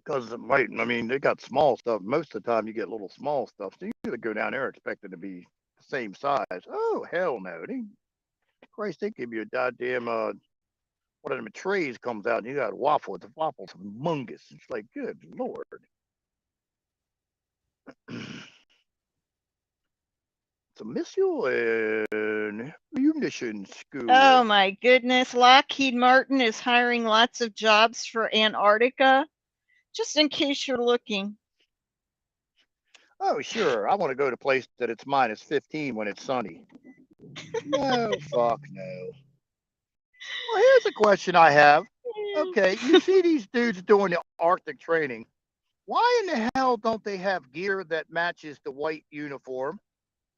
Because I mean, they got small stuff. Most of the time, you get little small stuff. So you either go down there expecting to be the same size. Oh hell no! Christ, they give you a goddamn one of them trays comes out and you got a waffle. The waffle's humongous. It's like, good lord. It's a missile and munition school. Oh my goodness. Lockheed Martin is hiring lots of jobs for Antarctica. Just in case you're looking. Oh, sure. I want to go to a place that it's minus 15 when it's sunny. No, fuck no. Well, here's a question I have. Okay, you see these dudes doing the Arctic training. Why in the hell don't they have gear that matches the white uniform?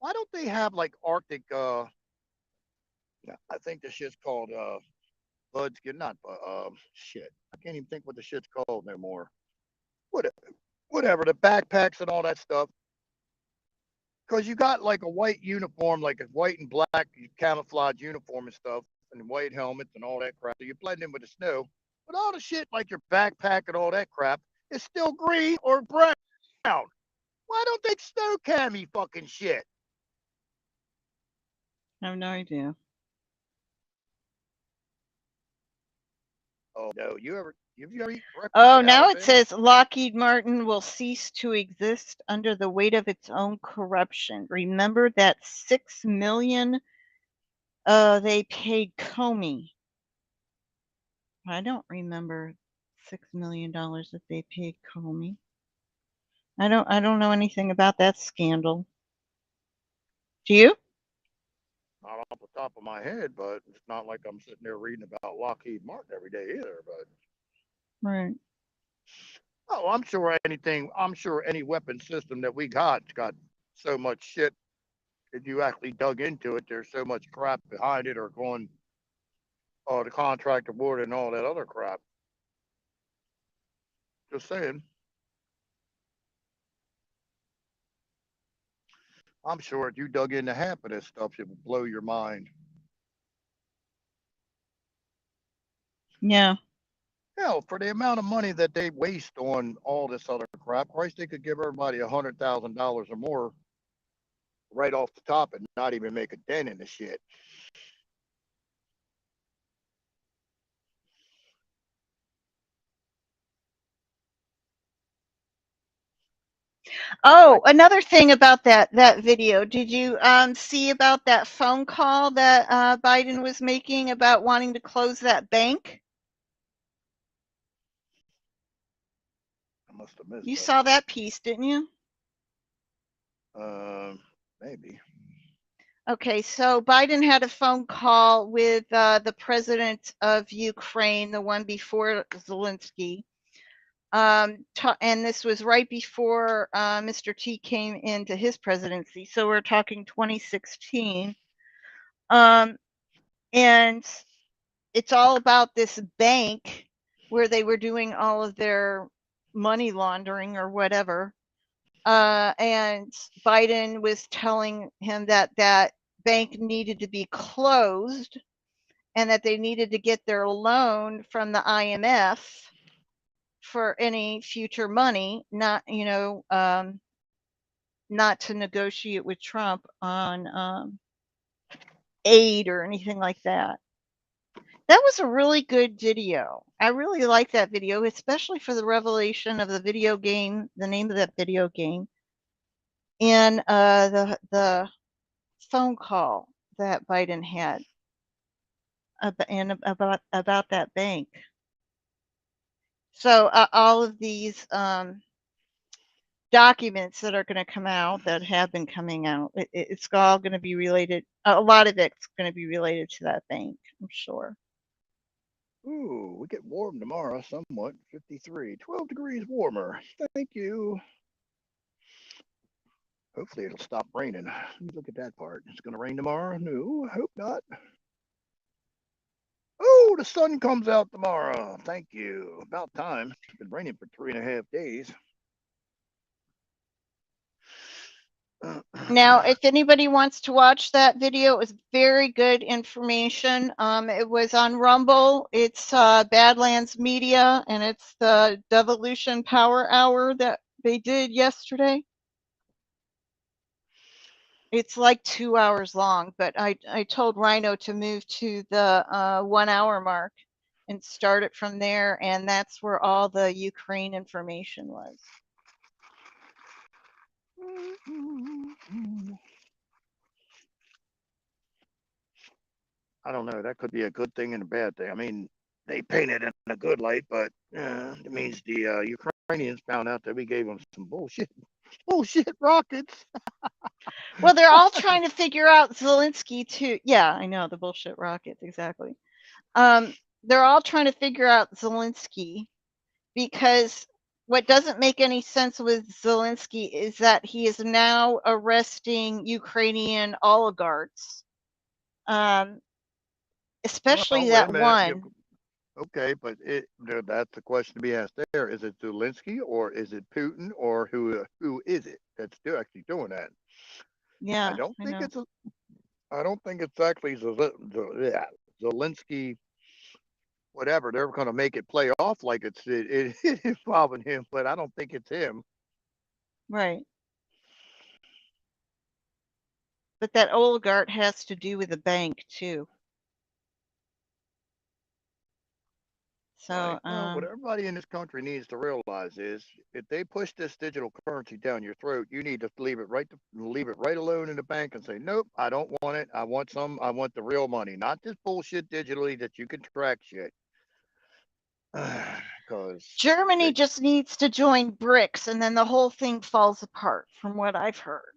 Why don't they have like Arctic I think the shit's called Budskin, not shit. I can't even think what the shit's called no more. Whatever, the backpacks and all that stuff. Because you got like a white uniform, like a white and black camouflage uniform and stuff, and white helmets and all that crap. So you blend in with the snow. But all the shit like your backpack and all that crap is still green or brown. Why don't they snow cammy fucking shit? I have no idea. Oh no, you ever eat breakfast Oh, in now it Alabama? says Lockheed Martin will cease to exist under the weight of its own corruption. Remember that $6 million they paid Comey. I don't remember $6 million that they paid Comey. I don't know anything about that scandal. Do you? Not off the top of my head, but it's not like I'm sitting there reading about Lockheed Martin every day either. But Right. oh, I'm sure any weapon system that we got so much shit. If you actually dug into it, there's so much crap behind it, or going, oh, the contract award and all that other crap. Just saying. I'm sure if you dug into half of this stuff, it would blow your mind. Yeah. Hell, for the amount of money that they waste on all this other crap, Christ, they could give everybody $100,000 or more right off the top and not even make a dent in the shit. Oh, another thing about that video. Did you see about that phone call that Biden was making about wanting to close that bank? I must have missed You it. saw that piece, didn't you? Maybe. Okay, so Biden had a phone call with the president of Ukraine, the one before Zelensky. And this was right before Mr. T came into his presidency. So we're talking 2016. And it's all about this bank where they were doing all of their money laundering or whatever. And Biden was telling him that that bank needed to be closed and that they needed to get their loan from the IMF for any future money, not, not to negotiate with Trump on aid or anything like that. That was a really good video. I really like that video, especially for the revelation of the video game, the name of that video game, and the phone call that Biden had about that bank. So all of these documents that are going to come out, that have been coming out, it's all going to be related. A lot of it's going to be related to that bank, I'm sure. Ooh, we get warm tomorrow, somewhat. 53, 12 degrees warmer. Thank you. Hopefully it'll stop raining. Let me look at that part. It's going to rain tomorrow? No, I hope not. Oh, the sun comes out tomorrow. Thank you. About time. It's been raining for 3.5 days. Now, if anybody wants to watch that video, it was very good information. It was on Rumble. It's Badlands Media, and it's the Devolution Power Hour that they did yesterday. It's like 2 hours long, but I told Rhino to move to the 1 hour mark and start it from there, and that's where all the Ukraine information was. I don't know. That could be a good thing and a bad thing. I mean, they paint it in a good light, but it means the Ukrainians found out that we gave them some bullshit rockets. Well, they're all trying to figure out Zelensky too. Yeah, I know, the bullshit rockets, exactly. They're all trying to figure out Zelensky, because what doesn't make any sense with Zelensky is that he is now arresting Ukrainian oligarchs, especially Well, wait a that minute. one. Okay, but that's the question to be asked there. Is it Zelensky or is it Putin or who is it that's actually doing that? Yeah, I don't I think know. it's actually Zelensky. Whatever, they're going to make it play off like it's involving him, but I don't think it's him. Right. But that oligarch has to do with the bank too. So, right. Well, what everybody in this country needs to realize is, if they push this digital currency down your throat, you need to leave it right alone in the bank and say, nope, I don't want it. I want the real money, not this bullshit digitally that you can track shit. Because Germany just needs to join BRICS, and then the whole thing falls apart, from what I've heard.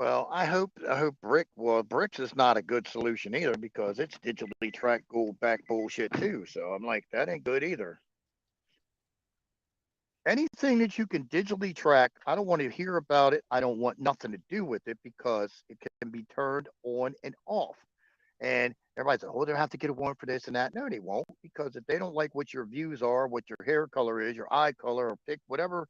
well, I hope BRICS is not a good solution either, because it's digitally tracked gold back bullshit too. So I'm like, that ain't good either. Anything that you can digitally track, I don't want to hear about it. I don't want nothing to do with it, because it can be turned on and off. And everybody's like, oh, they'll have to get a warrant for this and that. No, they won't, because if they don't like what your views are, what your hair color is, your eye color, or pick whatever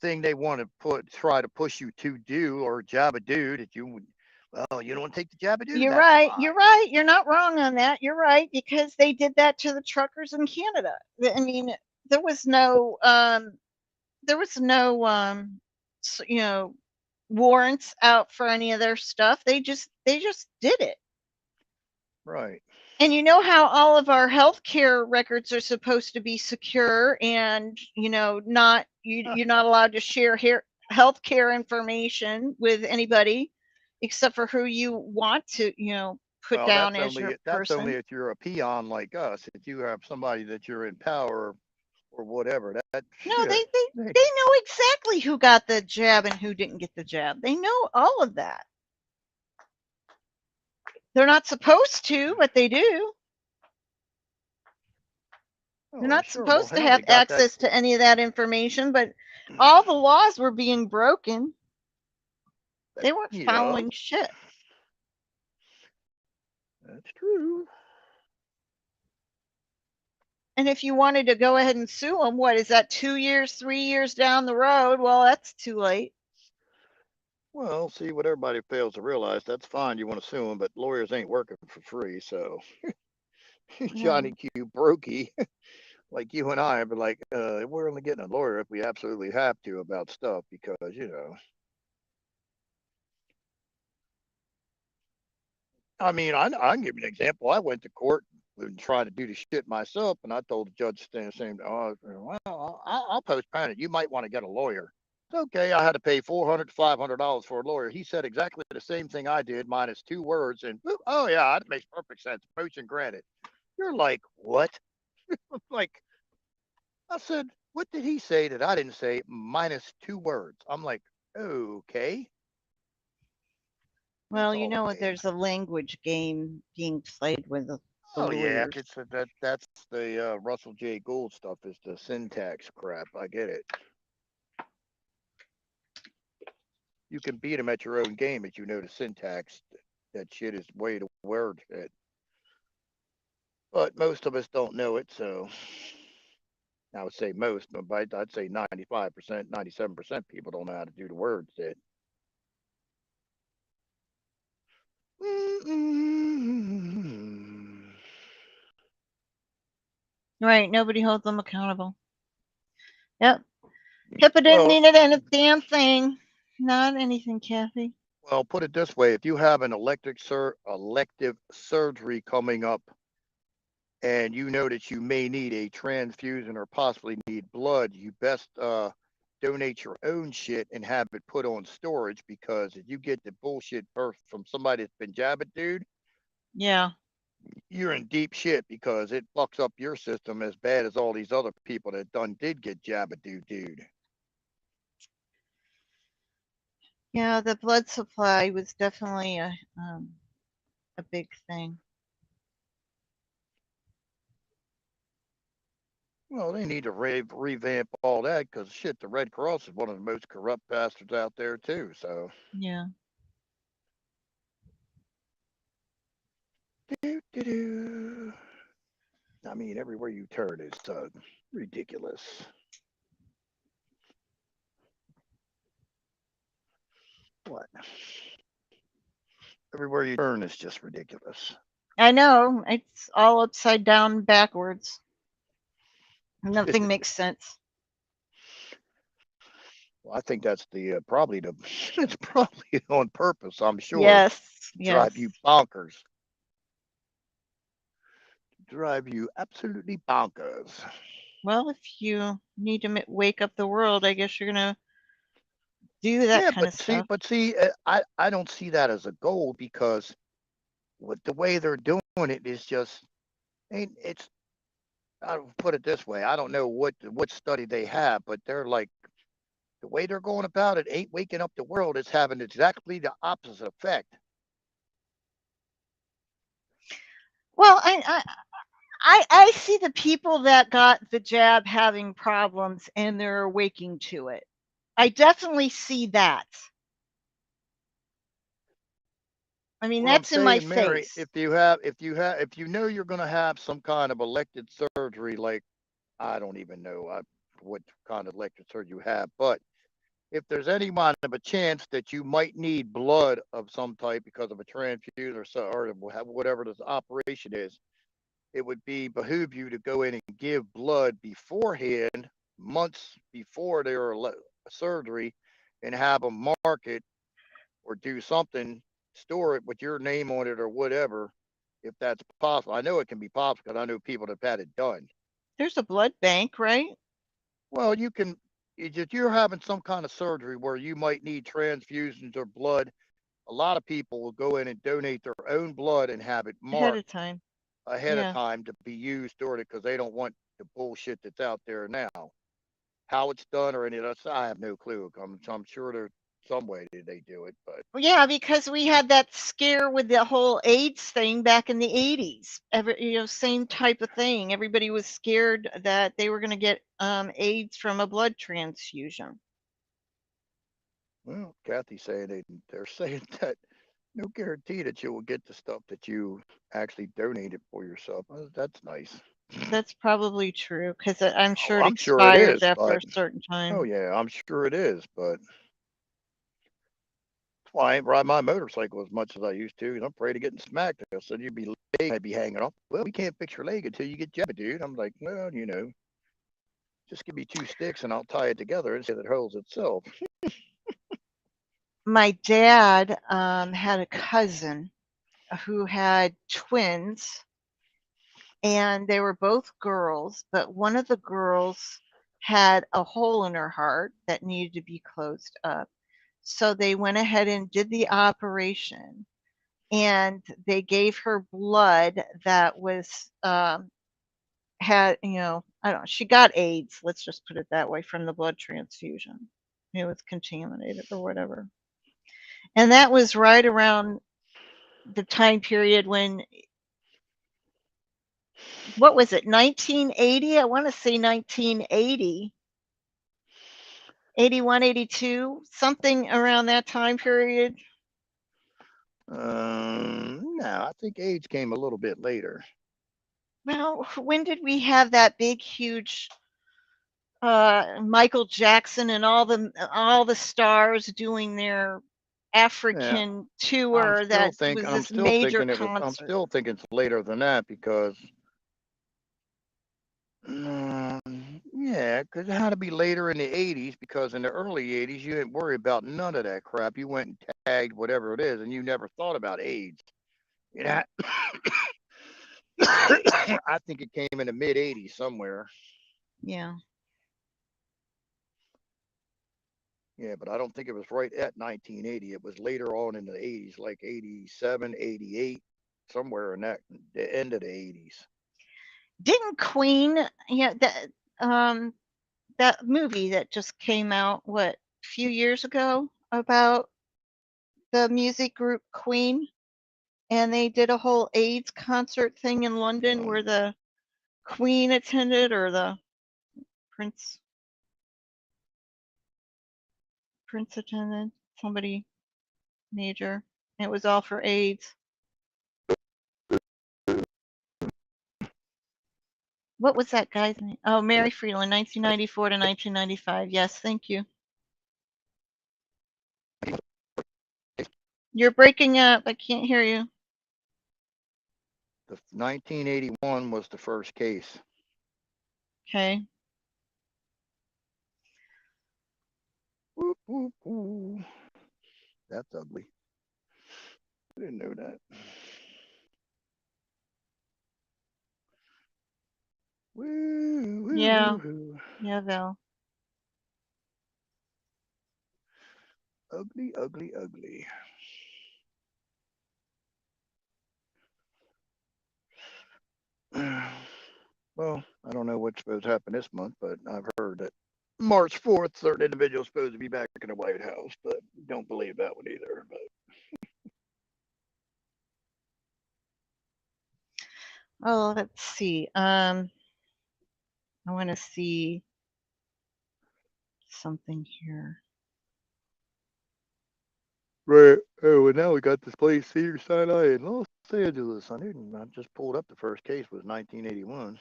thing they want to try to push you to do, or jab a dude that you would, well, you don't want to take the jab a dude. You're right. Fine. You're right. You're not wrong on that. You're right, because they did that to the truckers in Canada. I mean, there was no, warrants out for any of their stuff. They just did it. Right. And you know how all of our healthcare records are supposed to be secure, and you're not allowed to share healthcare information with anybody except for who you want to put down as your person. That's only if you're a peon like us. If you have somebody that you're in power or whatever, no, they know exactly who got the jab and who didn't get the jab. They know all of that. They're not supposed to, but they do. They're not supposed to have access to any of that information, but all the laws were being broken. They weren't following shit. That's true. And if you wanted to go ahead and sue them, what is that, 2 years, 3 years down the road? Well, that's too late. Well, see, what everybody fails to realize, that's fine, you want to sue them, but lawyers ain't working for free. So Johnny Q brokey like you and I, but like, we're only getting a lawyer if we absolutely have to about stuff, because I mean, I can give you an example. I went to court and tried to do the shit myself, and I told the judge the same, oh, well, I'll postpone it. You might want to get a lawyer. It's okay. I had to pay $400 to $500 for a lawyer. He said exactly the same thing I did, minus 2 words, and oh yeah, that makes perfect sense. Motion granted. You're like, what? Like, I said, what did he say that I didn't say, minus 2 words? I'm like, okay. Well, you know what? There's a language game being played with the lawyers. Yeah, that's the Russell J. Gould stuff. Is the syntax crap. I get it. You can beat them at your own game if you know the syntax. That shit is way to word it. But most of us don't know it, so I would say most, but I'd say 95%, 97% people don't know how to do the word shit. Right, nobody holds them accountable. Yep. HIPAA didn't need it in a damn thing. Not anything, Kathy. Well, put it this way: if you have an elective surgery coming up, and you know that you may need a transfusion or possibly need blood, you best donate your own shit and have it put on storage, because if you get the bullshit birth from somebody that's been jabbed, dude, yeah, you're in deep shit, because it fucks up your system as bad as all these other people that did get jabbed, dude. Yeah, the blood supply was definitely a big thing. Well, they need to revamp all that, because shit, the Red Cross is one of the most corrupt bastards out there too. So yeah. I mean, everywhere you turn is ridiculous. What? Everywhere you turn is just ridiculous. I know. It's all upside down, backwards. Nothing makes sense. Well, I think that's the probably the it's probably on purpose. I'm sure. Yes, Drive yes. you bonkers. Drive you absolutely bonkers. Well, if you need to wake up the world, I guess you're gonna do that Yeah, kind of stuff. but see, I don't see that as a goal because with the way they're doing it is just ain't it's. I'll put it this way. I don't know what study they have, but they're like the way they're going about it ain't waking up the world. It's having exactly the opposite effect. Well, I see the people that got the jab having problems and they're awaking to it. I definitely see that. I mean, Well, I'm that's in my saying, Mary, face. if you know you're going to have some kind of elected surgery, like I don't even know what kind of elected surgery you have, but if there's any kind of a chance that you might need blood of some type because of a transfusion or whatever this operation is, it would be behoove you to go in and give blood beforehand, months before their surgery, and have them mark it or do something, store it with your name on it or whatever, if that's possible. I know it can be possible because I know people that have had it done. There's a blood bank, right? Well, you can, if you're having some kind of surgery where you might need transfusions or blood, a lot of people will go in and donate their own blood and have it Ahead marked of time. ahead of Yeah. time to be used during it because they don't want the bullshit that's out there now. How it's done or any of that, I have no clue. I'm sure there's some way that they do it, but Well, yeah, because we had that scare with the whole AIDS thing back in the 80s. Same type of thing. Everybody was scared that they were going to get AIDS from a blood transfusion. well, Kathy's saying they're saying that no guarantee that you will get the stuff that you actually donated for yourself. Well, that's nice. That's probably true because I'm Oh, sure it I'm sure it expires is, after but a certain time. oh yeah, I'm sure it is, but that's why I ain't ride my motorcycle as much as I used to. I'm afraid of getting smacked. I said you'd be leg, I'd be hanging off. Well, we can't fix your leg until you get jabbed, dude. I'm like, well, just give me two sticks and I'll tie it together and see that it holds itself. My dad had a cousin who had twins, and they were both girls, but one of the girls had a hole in her heart that needed to be closed up. So they went ahead and did the operation, and they gave her blood that was had I don't know, she got AIDS, let's just put it that way, from the blood transfusion. It was contaminated or whatever. And that was right around the time period when, what was it, 1980? I want to say 1980, 81, 82, something around that time period. No, I think AIDS came a little bit later. Well, when did we have that big, huge Michael Jackson and all the stars doing their Yeah, African tour that was I'm this still major thinking I'm concert? still thinking it's later than that because yeah, because it had to be later in the 80s because in the early 80s you didn't worry about none of that crap. You went and tagged whatever it is and you never thought about AIDS. You know, I think it came in the mid 80s somewhere. Yeah. Yeah, but I don't think it was right at 1980. It was later on in the 80s, like 87, 88, somewhere in the end of the 80s. Didn't Queen, yeah, that movie that just came out, what, a few years ago, about the music group Queen, and they did a whole AIDS concert thing in London where the Queen attended, or the Prince attended, somebody major. It was all for AIDS. What was that guy's name? Oh, Mary Freeland, 1994 to 1995. Yes, thank you. You're breaking up. I can't hear you. The 1981 was the first case. Okay. Ooh. That's ugly. I didn't know that. Woo, woo, Yeah. woo, woo. Yeah, Val. Ugly, ugly, ugly. Well, I don't know what's supposed to happen this month, but I've heard that March 4th, certain individuals supposed to be back in the White House, but don't believe that one either. But Oh, let's see. I want to see something here. right. Oh, well, now we got this place, Cedar Sinai in Los Angeles. I just pulled up the first case was 1981.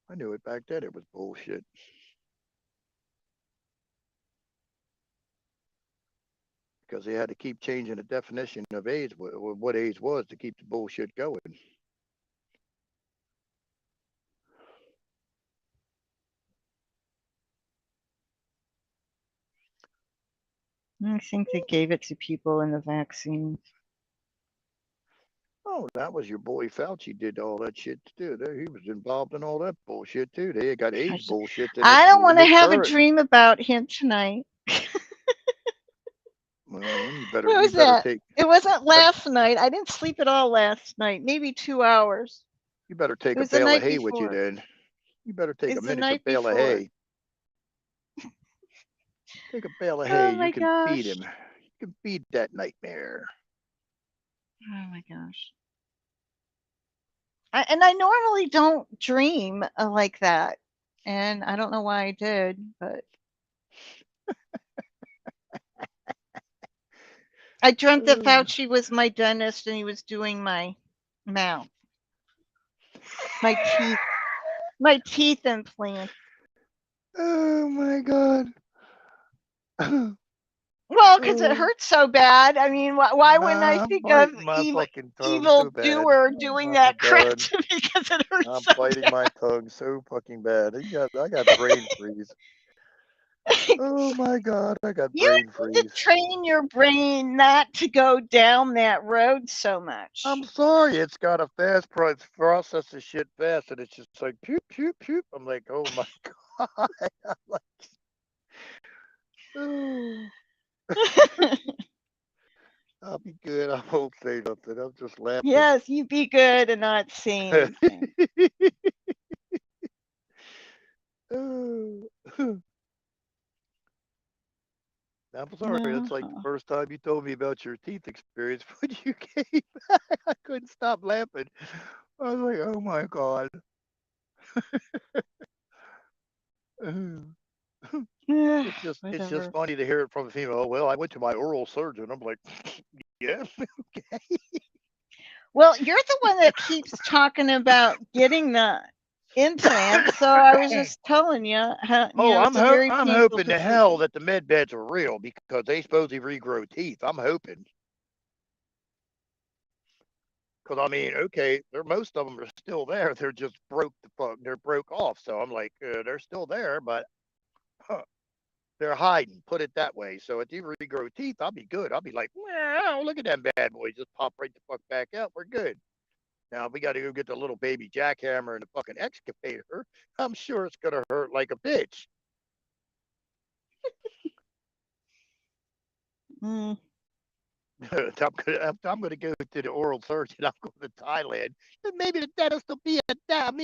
I knew it back then. It was bullshit. Because they had to keep changing the definition of AIDS, what AIDS was, to keep the bullshit going. I think they gave it to people in the vaccines. Oh, that was your boy Fauci did all that shit too. He was involved in all that bullshit too. They got AIDS bullshit. I don't want to have a dream about him tonight. Well, you What better was that? take. It wasn't last night. I didn't sleep at all last night. Maybe 2 hours. You better take It a was the bale of night hay with you before. then. You better take a It's the miniature night bale of before. hay. Take a bale of Oh hay. my You can feed gosh. him. You can feed that nightmare. Oh my gosh. And I normally don't dream like that. And I don't know why I did, but I dreamt that Fauci was my dentist and he was doing my mouth, my teeth implant. Oh my god. Well, because it hurts so bad. I mean, why wouldn't I I'm think of biting my fucking tongue evil so bad. doer Oh doing my that crap god. to me because it hurts I'm so biting bad. my tongue so fucking bad. I got brain freeze. Oh my god, I got You brain need to freeze. train your brain not to go down that road so much. I'm sorry, it's got a fast processes shit fast, and it's just like pew pew pew. I'm like, oh my god. I'm like, oh. I'll be good. I won't say nothing. I'm just laughing. Yes, you be good and not say anything. I'm sorry. That's like the first time you told me about your teeth experience when you came back. I couldn't stop laughing. I was like, oh my god. It's just funny to hear it from a female. Oh, well, I went to my oral surgeon. I'm like, yeah, okay. Well, you're the one that keeps talking about getting the implant, so I was just telling you. I'm I'm hoping to hell that the med beds are real because they supposedly regrow teeth. I'm hoping. Because I mean, okay, most of them are still there. They're just they're broke off. So I'm like, they're still there, but they're hiding. Put it that way. So if you regrow teeth, I'll be good. I'll be like, wow, look at them bad boys. Just pop right the fuck back out. We're good. Now we got to go get the little baby jackhammer and the fucking excavator. I'm sure it's gonna hurt like a bitch. I'm gonna go to the oral surgeon. I'm going to Thailand. Maybe the dentist will meet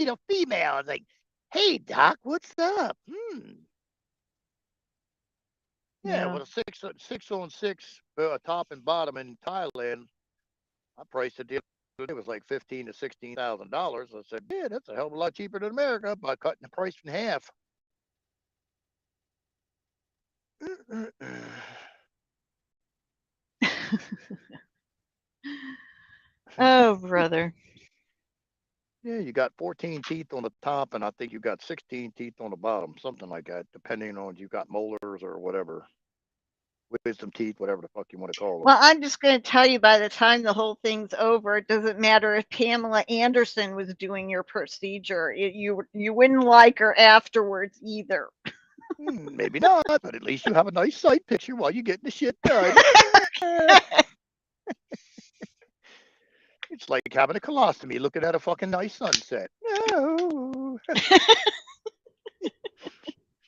a female. I was like, hey doc, what's up? Yeah, with a 6 on 6 top and bottom in Thailand, I priced it. It was like $15,000 to $16,000. I said, yeah, that's a hell of a lot cheaper than America by cutting the price in half. Oh, brother. Yeah, you got 14 teeth on the top, and I think you got 16 teeth on the bottom, something like that, depending on you got molars or whatever. wisdom teeth, whatever the fuck you want to call them. Well, I'm just going to tell you, by the time the whole thing's over, it doesn't matter if Pamela Anderson was doing your procedure. You wouldn't like her afterwards either. Maybe not, but at least you have a nice sight picture while you're getting the shit done. It's like having a colostomy looking at a fucking nice sunset. No.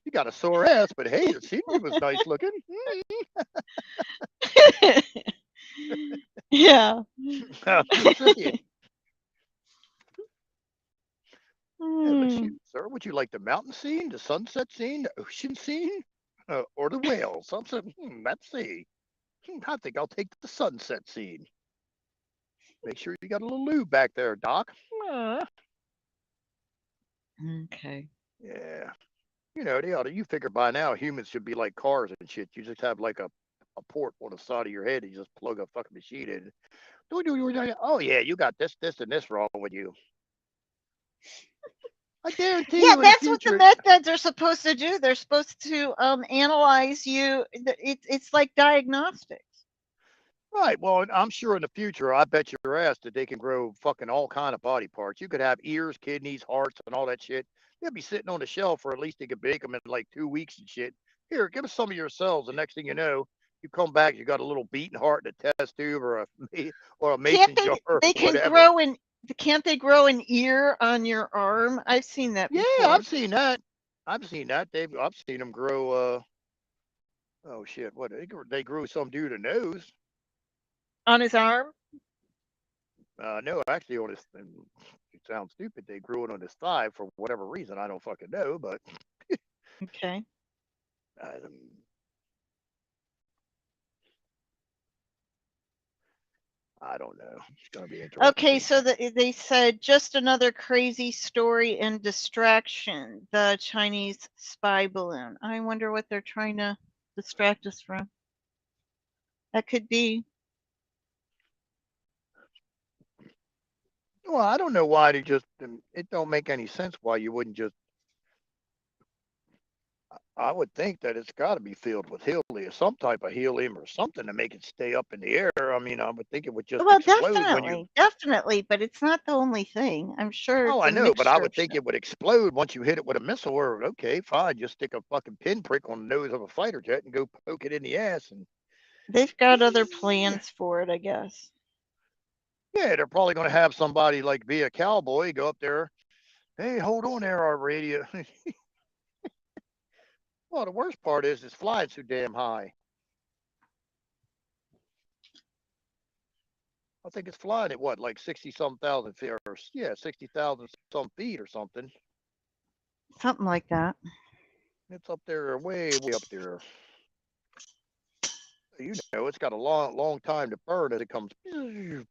You got a sore ass, but hey, the scenery was nice looking. Yeah. I'm just saying. Yeah, but Hmm. shit, sir, would you like the mountain scene, the sunset scene, the ocean scene, or the whales? Something. Let's see. I think I'll take the sunset scene. Make sure you got a little lube back there, Doc. Okay. Yeah. You know, they ought to, you figure by now humans should be like cars and shit. You just have like a port on the side of your head and you just plug a fucking machine in. Oh yeah, you got this, and this wrong with you. I guarantee Yeah, you in the that's what the future. meth beds are supposed to do. They're supposed to analyze you. It's like diagnostics. Right. Well, I'm sure in the future, I bet your ass that they can grow fucking all kind of body parts. You could have ears, kidneys, hearts, and all that shit. They'll be sitting on the shelf, or at least they could bake them in like 2 weeks and shit. Here, give us some of your cells. The next thing you know, you come back, you got a little beating heart and a test tube, or a mason jar, or They can whatever. grow an can't they grow an ear on your arm? I've seen that Yeah, before. I've seen that. I've seen that. I've seen them grow. Oh shit, what they grew some dude a nose. On his arm? No, actually, on his. It sounds stupid. They grew it on his thigh for whatever reason. I don't fucking know, but Okay. I don't know. It's gonna be interesting. Okay, so they said just another crazy story and distraction. The Chinese spy balloon. I wonder what they're trying to distract us from. That could be. Well, I don't know why they just. It don't make any sense why you wouldn't just. I would think that it's got to be filled with helium, some type of helium or something to make it stay up in the air. I mean, I would think it would just Well, explode when you. definitely, but it's not the only thing. I'm sure Oh, it's I a know, but I mixture would of think shit. it would explode once you hit it with a missile. Or okay, fine, just stick a fucking pinprick on the nose of a fighter jet and go poke it in the ass. And They've got other plans for it, I guess. yeah, they're probably going to have somebody like be a cowboy, go up there. Hey, hold on there, our radio. Well, the worst part is it's flying so damn high. I think it's flying at what, like 60 some thousand feet, or yeah, 60,000 some feet or something. Something like that. It's up there, way, way up there. You know, it's got a long, long time to burn as it comes. Yeah,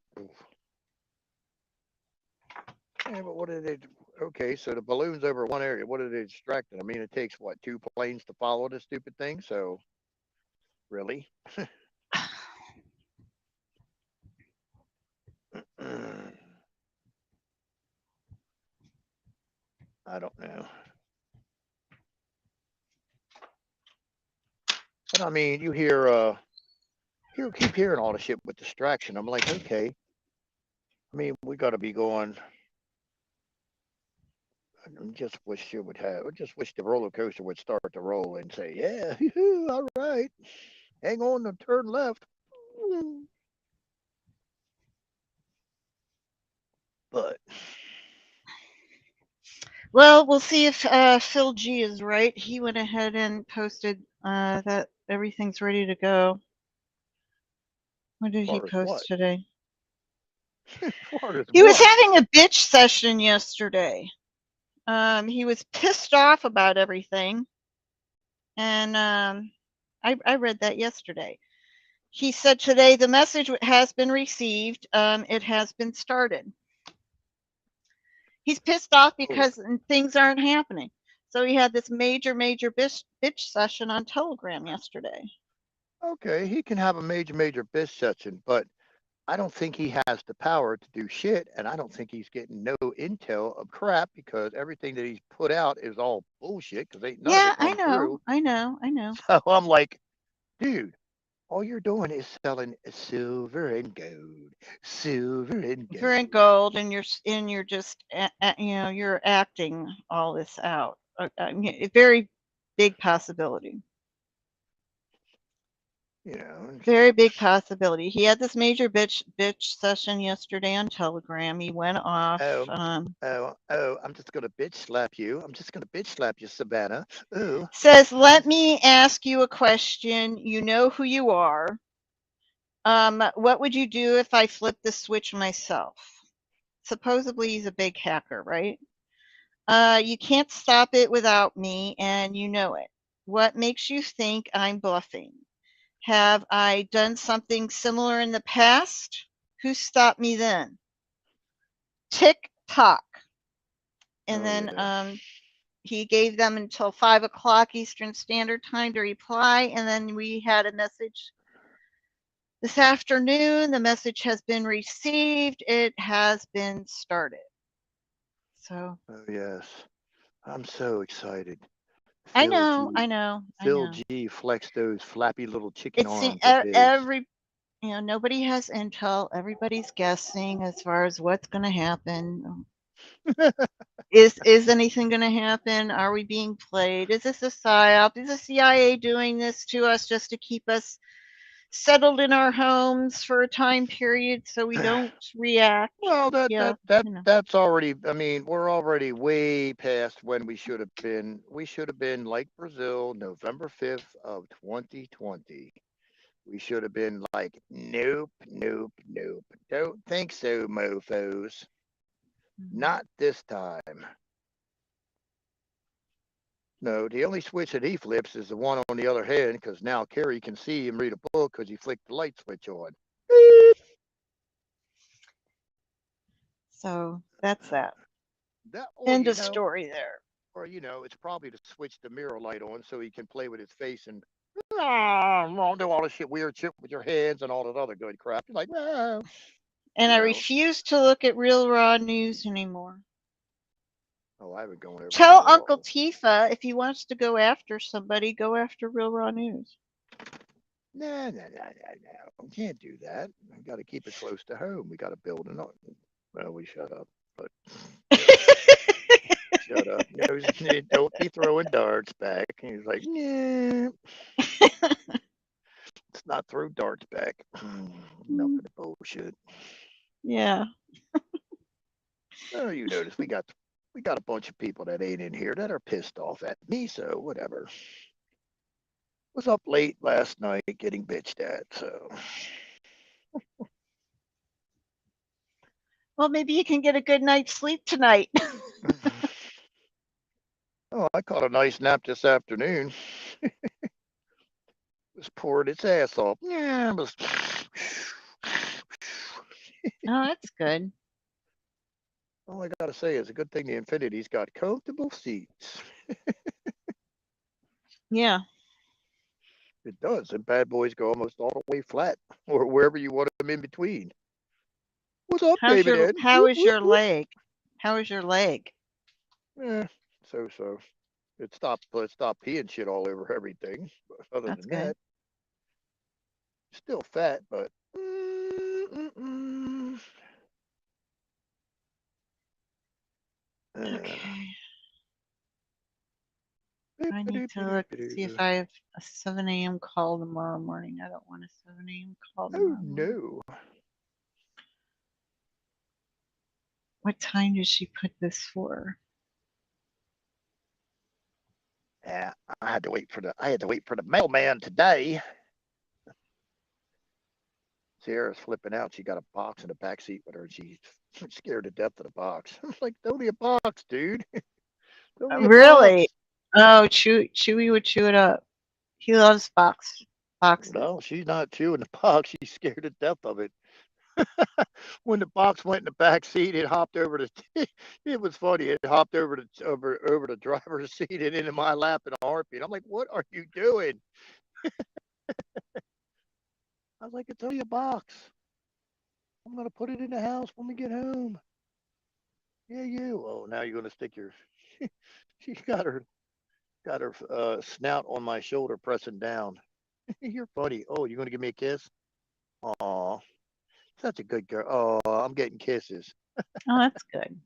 but what did it? Okay, so the balloon's over one area. What did it distract it? I mean, it takes what, 2 planes to follow this stupid thing. So, really? I don't know. But I mean, you keep hearing all the shit with distraction. I'm like, okay. I mean, we got to be going. I just wish it would have. I just wish the roller coaster would start to roll and say, "Yeah, all right, hang on to turn left." But well, we'll see if Phil G is right. He went ahead and posted that everything's ready to go. What did he post today? He was having a bitch session yesterday. He was pissed off about everything, and I read that yesterday. He said today the message has been received. It has been started. He's pissed off because things aren't happening. So he had this major bitch session on Telegram yesterday. Okay, he can have a major bitch session, but I don't think he has the power to do shit, and I don't think he's getting no intel of crap because everything that he's put out is all bullshit because ain't none of it come through. I know. So I'm like, dude, all you're doing is selling silver and gold, silver and Silver and gold. gold, and you're just you're acting all this out. I mean, a very big possibility. You know, Very big possibility. He had this major bitch session yesterday on Telegram. He went off. oh, I'm just gonna bitch slap you. I'm just gonna bitch slap you, Savannah. Oh, Says, let me ask you a question. You know who you are. What would you do if I flipped the switch myself? Supposedly he's a big hacker, right? You can't stop it without me, and you know it. What makes you think I'm bluffing? Have I done something similar in the past? Who stopped me then? Tick tock. And oh then yeah. he gave them until 5 o'clock Eastern Standard Time to reply. And then we had a message this afternoon. The message has been received. It has been started. So Oh yes. I'm so excited. I Phil know, G. I know, I Phil know. G flexed those flappy little chicken It's arms of his. every nobody has intel. Everybody's guessing as far as what's going to happen. Is anything going to happen? Are we being played? Is this a psyop? Is the CIA doing this to us just to keep us settled in our homes for a time period so we don't react? Well, Yeah, you know. that's already. I mean, we're already way past when we should have been. We should have been like Brazil, November 5th of 2020. We should have been like, nope, nope, nope. Don't think so, mofo's. Not this time. No, the only switch that he flips is the one on the other hand, because now Carrie can see him read a book because he flicked the light switch on. So that's that. That, or End of story there. it's probably to switch the mirror light on so he can play with his face and do all this shit, weird shit with your hands and all that other good crap. You're like, And you I know. refuse to look at Real Raw News anymore. Oh, I haven't gone over Tell there at Uncle all. Tifa if he wants to go after somebody, go after Real Raw News. No, no, no, no, no. We can't do that. We got to keep it close to home. We got to build an. Well, we shut up, but shut up. No, don't be throwing darts back. And he's like, yeah, let's not throw darts back. Enough of the bullshit. Yeah. Oh, you notice we got a bunch of people that ain't in here that are pissed off at me. So whatever. Was up late last night getting bitched at. So Well, maybe you can get a good night's sleep tonight. oh, I caught a nice nap this afternoon. It was poured its ass off. Yeah, it was. Oh, that's good. All I gotta say is a good thing the Infinity's got comfortable seats. Yeah. It does, and bad boys go almost all the way flat, or wherever you want them in between. What's up, David Ed? How Whoop, is whoop, your whoop. leg? How is your leg? Eh, so. It stopped peeing shit all over everything. But other That's than good. that, still fat, but. Mm-mm-mm. Uh, Okay. I need to look see if I have a 7 a.m. call tomorrow morning. I don't want a 7 a.m. call oh tomorrow morning. no. What time did she put this for? Yeah, I had to wait for the mailman today. Sierra's flipping out. She got a box in the back seat with her, and she's scared to death of the box. I'm like, it's only a box, dude. It's only a Really? box. Oh, Chewy would chew it up. He loves boxes. No, she's not chewing the box. She's scared to death of it. When the box went in the back seat, it hopped over the. It was funny. It hopped over the driver's seat and into my lap in a heartbeat. I'm like, what are you doing? I was like, it's only a box. I'm gonna put it in the house when we get home. Yeah, you. Oh, now you're gonna stick your. She's got her snout on my shoulder, pressing down. You're funny. Oh, you gonna give me a kiss? Aw, such a good girl. Oh, I'm getting kisses. Oh, that's good.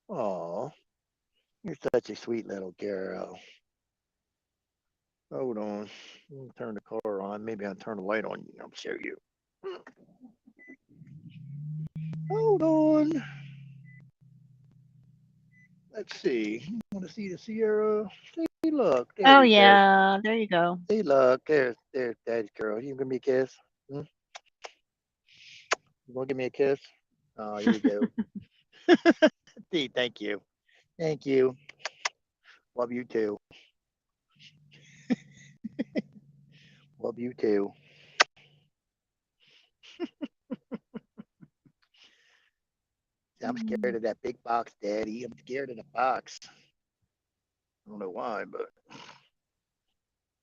Aw, you're such a sweet little girl. Hold on. I'll turn the car on. Maybe I'll turn the light on. I'll show you. Hold on. Let's see. You want to see the Sierra? See, look. There Oh we go. yeah, there you go. See, look. There's Daddy's girl. You gonna give me a kiss? Hmm? You want to give me a kiss? Oh, here you go. See, thank you. Thank you. Love you too. Love you too. I'm scared of that big box, Daddy. I'm scared of the box. I don't know why, but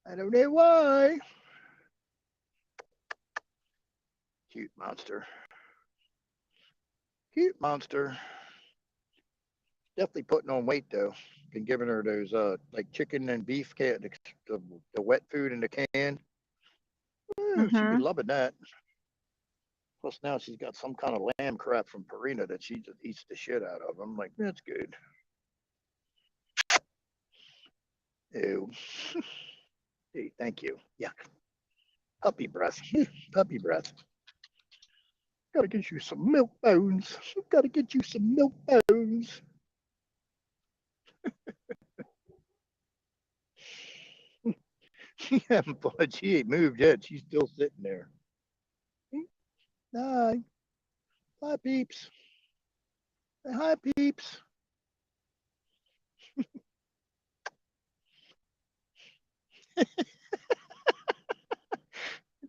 I don't know why. Cute monster. Cute monster. Definitely putting on weight though. Been giving her those like chicken and beef can, the wet food in the can. She'd be loving that. Plus now she's got some kind of lamb crap from Purina that she just eats the shit out of. I'm like, that's good. Ew. Hey, thank you. Yeah. Puppy breath. Puppy breath. Gotta get you some milk bones. Gotta get you some milk bones. She hasn't budged. She ain't moved yet. She's still sitting there. Hi. Hi, peeps. Hi, peeps.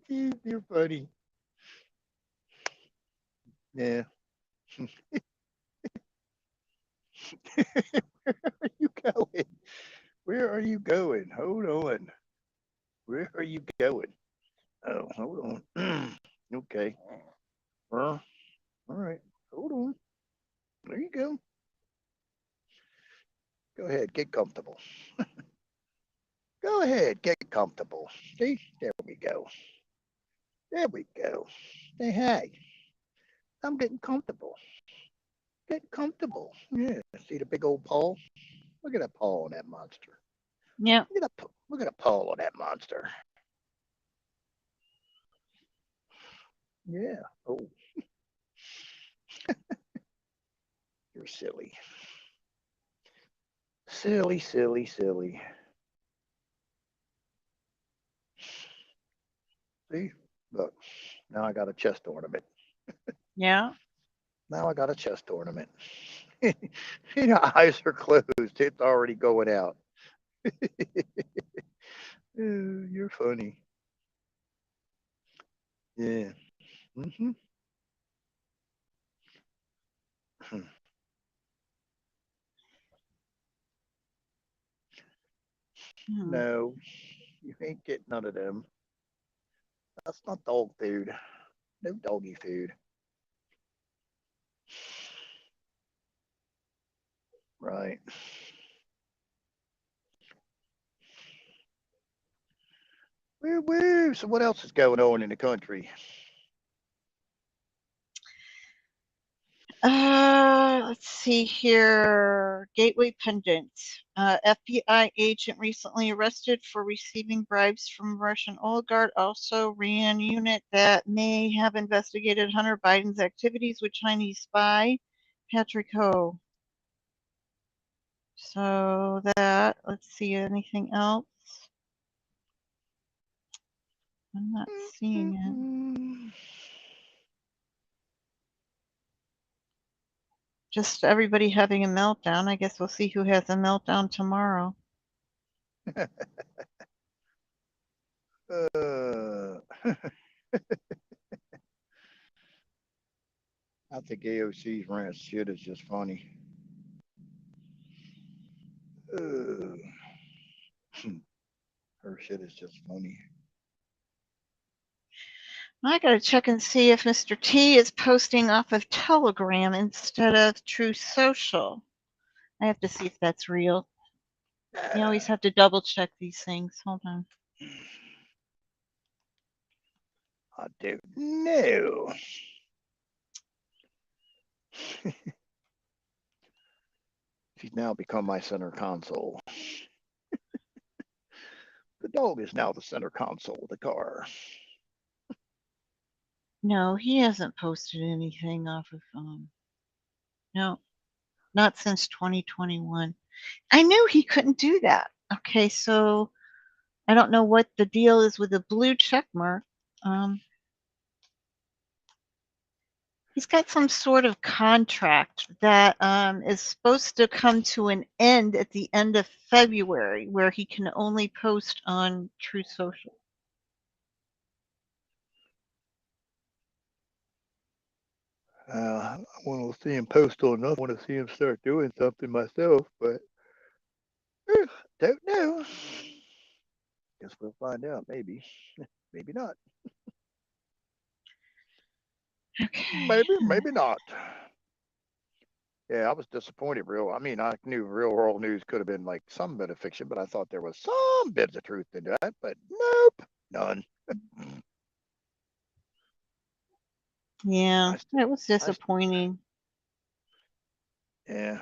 You're funny. Yeah. Where are you going? Where are you going? Hold on. Where are you going? Oh, hold on. Okay. All right. Hold on. There you go. Go ahead. Get comfortable. Go ahead. Get comfortable. See? There we go. There we go. Say hi. I'm getting comfortable. Get comfortable. Yeah. See the big old paw? Look at that paw on that monster. Yeah. Look at a paw on that monster. Yeah. Oh, you're silly. Silly, silly, silly. See? Look. Now I got a chest ornament. Yeah. Now I got a chest ornament. Your eyes are closed. It's already going out. You're funny. Yeah. Mm-hmm. No, you ain't getting none of them. That's not dog food. No doggy food. Right. Woo woo. So what else is going on in the country? Let's see here. Gateway Pendant. FBI agent recently arrested for receiving bribes from Russian oligarch. Also ran unit that may have investigated Hunter Biden's activities with Chinese spy Patrick Ho. So that, let's see, anything else? I'm not seeing it. Just everybody having a meltdown. I guess we'll see who has a meltdown tomorrow. I think AOC's rant shit is just funny. Her shit is just funny. I gotta check and see if Mr. T is posting off of Telegram instead of True Social. I have to see if that's real. You always have to double check these things. Hold on. I don't know. She's now become my center console. The dog is now the center console of the car. No, he hasn't posted anything off of no, not since 2021. I knew he couldn't do that. Okay, so I don't know what the deal is with the blue check mark. He's got some sort of contract that is supposed to come to an end at the end of February, where he can only post on True Social. I want to see him post on enough. I want to see him start doing something myself, but don't know. Guess we'll find out. Maybe, maybe not. Okay. Maybe not. Yeah, I was disappointed. I mean, I knew real world news could have been like some bit of fiction, but I thought there was some bit of truth in that. But nope, none. Yeah, it was disappointing. Yeah.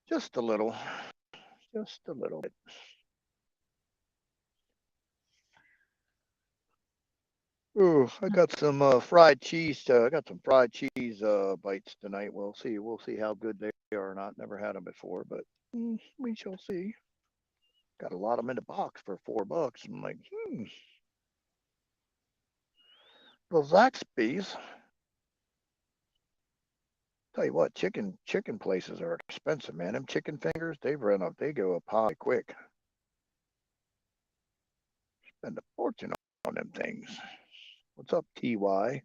Just a little. Just a little bit. Oh, I got some fried cheese. I got some fried cheese bites tonight. We'll see. We'll see how good they are or not. Never had them before, but we shall see. Got a lot of them in the box for $4. I'm like, well, Zaxby's. Tell you what, chicken places are expensive, man. Them chicken fingers, they go up high quick. Spend a fortune on them things. What's up, TY?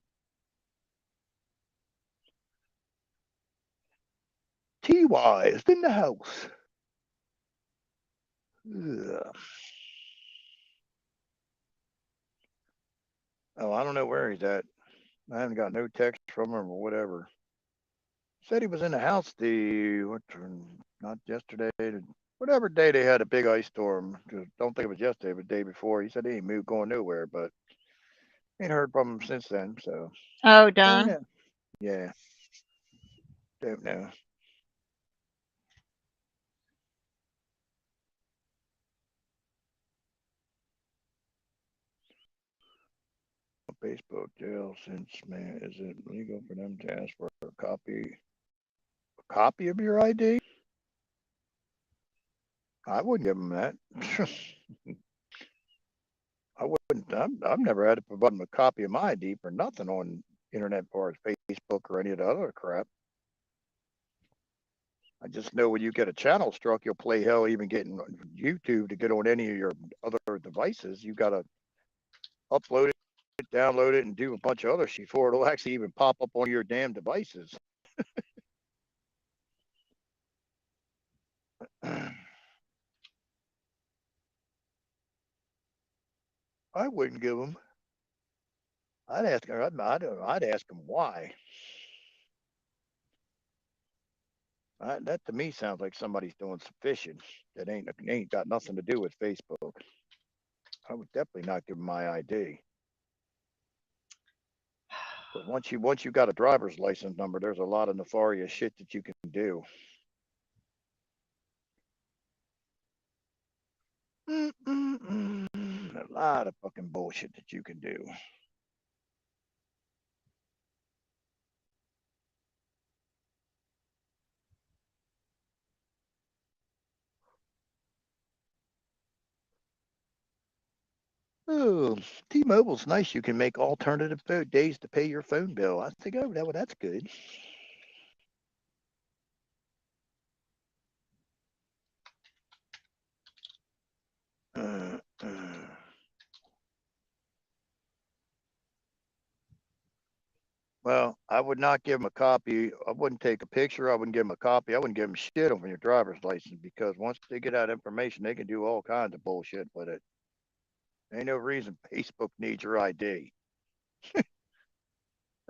TY is in the house. Ugh. Oh, I don't know where he's at. I haven't got no text from him or whatever. Said he was in the house not yesterday, whatever day they had a big ice storm. Don't think it was yesterday, but the day before. He said he ain't moved going nowhere, but ain't heard from him since then. So. Oh, Don. Yeah. Don't know. Facebook jail since, man, is it legal for them to ask for a copy of your ID? I wouldn't give them that. I wouldn't. I've never had to provide them a copy of my ID for nothing on internet, as far as Facebook or any of the other crap. I just know when you get a channel struck, you'll play hell even getting YouTube to get on any of your other devices. You got to upload it, download it, and do a bunch of other shit before it'll actually even pop up on your damn devices. I wouldn't give them. I'd ask her. I'd ask them why. That to me sounds like somebody's doing some fishing that ain't got nothing to do with Facebook. I would definitely not give them my ID. But once you got a driver's license number, there's a lot of nefarious shit that you can do. A lot of fucking bullshit that you can do. Oh, T-Mobile's nice. You can make alternative days to pay your phone bill. I think, oh, that's good. Well, I would not give them a copy. I wouldn't take a picture. I wouldn't give them a copy. I wouldn't give them shit on your driver's license, because once they get that information, they can do all kinds of bullshit with it. Ain't no reason Facebook needs your ID.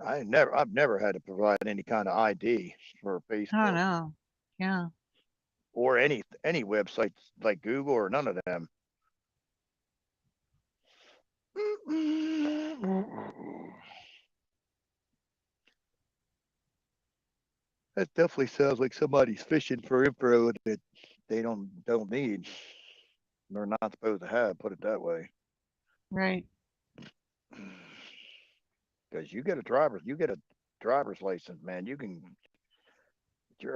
I've never had to provide any kind of ID for Facebook. Oh no. Yeah. Or any websites like Google or none of them. That definitely sounds like somebody's fishing for info that they don't need. They're not supposed to have. Put it that way. Right. Because you get a driver's license, man. You're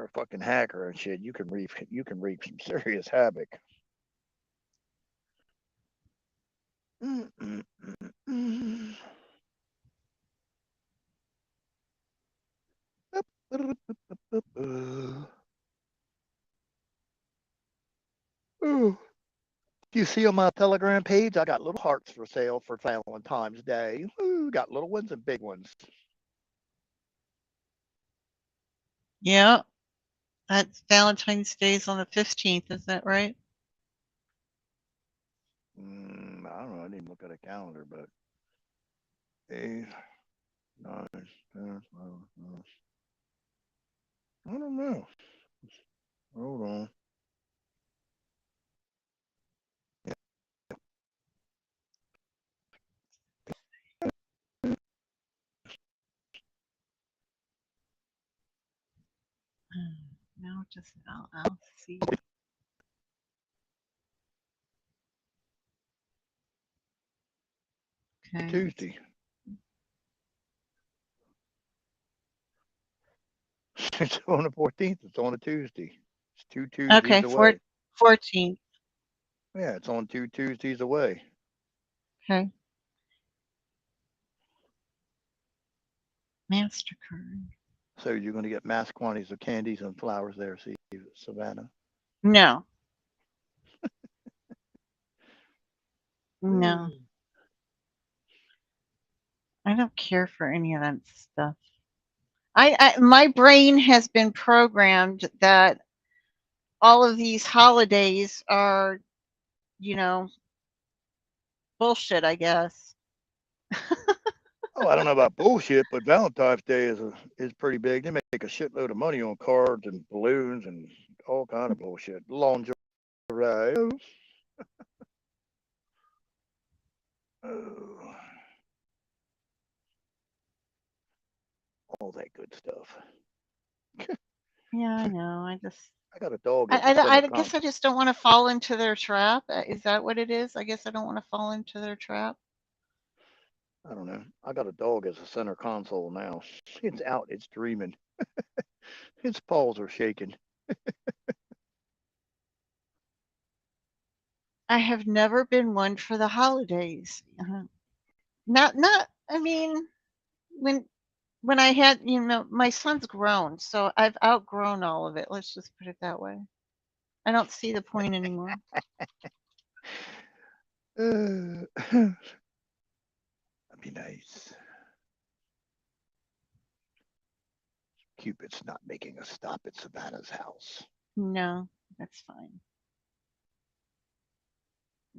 a fucking hacker and shit. You can reap some serious havoc. Oh, do you see on my Telegram page? I got little hearts for sale for Valentine's Day. Ooh, got little ones and big ones. Yeah. That's Valentine's Day's on the 15th. Is that right? I don't know. I didn't look at a calendar, but 8, 9, 10, 11, I don't know. Hold on. No, just I'll see. Okay. Tuesday. It's on the 14th. It's on a Tuesday. It's 2 Tuesdays Okay, away. 14th. Yeah, it's on 2 Tuesdays away. Okay. MasterCard. So you're going to get mass quantities of candies and flowers there, see, Savannah? No. No. I don't care for any of that stuff. My brain has been programmed that all of these holidays are, bullshit, I guess. Oh, I don't know about bullshit, but Valentine's Day is pretty big. They make a shitload of money on cards and balloons and all kind of bullshit. Lingerie. Oh. All that good stuff. Yeah, I know. I got a dog. I guess I just don't want to fall into their trap. Is that what it is? I guess I don't want to fall into their trap. I don't know. I got a dog as a center console now. It's out. It's dreaming. Its paws are shaking. I have never been one for the holidays. Not. I mean, when I had, my son's grown, so I've outgrown all of it. Let's just put it that way. I don't see the point anymore. That'd be nice. Cupid's not making a stop at Savannah's house. No, that's fine.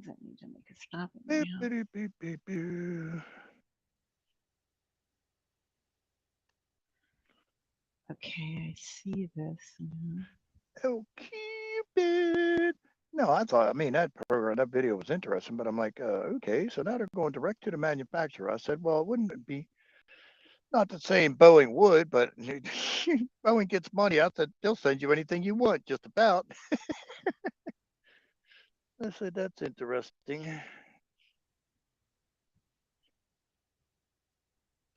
Doesn't need to make a stop at my house. Okay, I see this. Oh, Cupid. No, I mean, that video was interesting, but I'm like, okay, so now they're going direct to the manufacturer. I said, well, wouldn't it be, not the same Boeing would, but Boeing gets money. I said, they'll send you anything you want, just about. I said, that's interesting.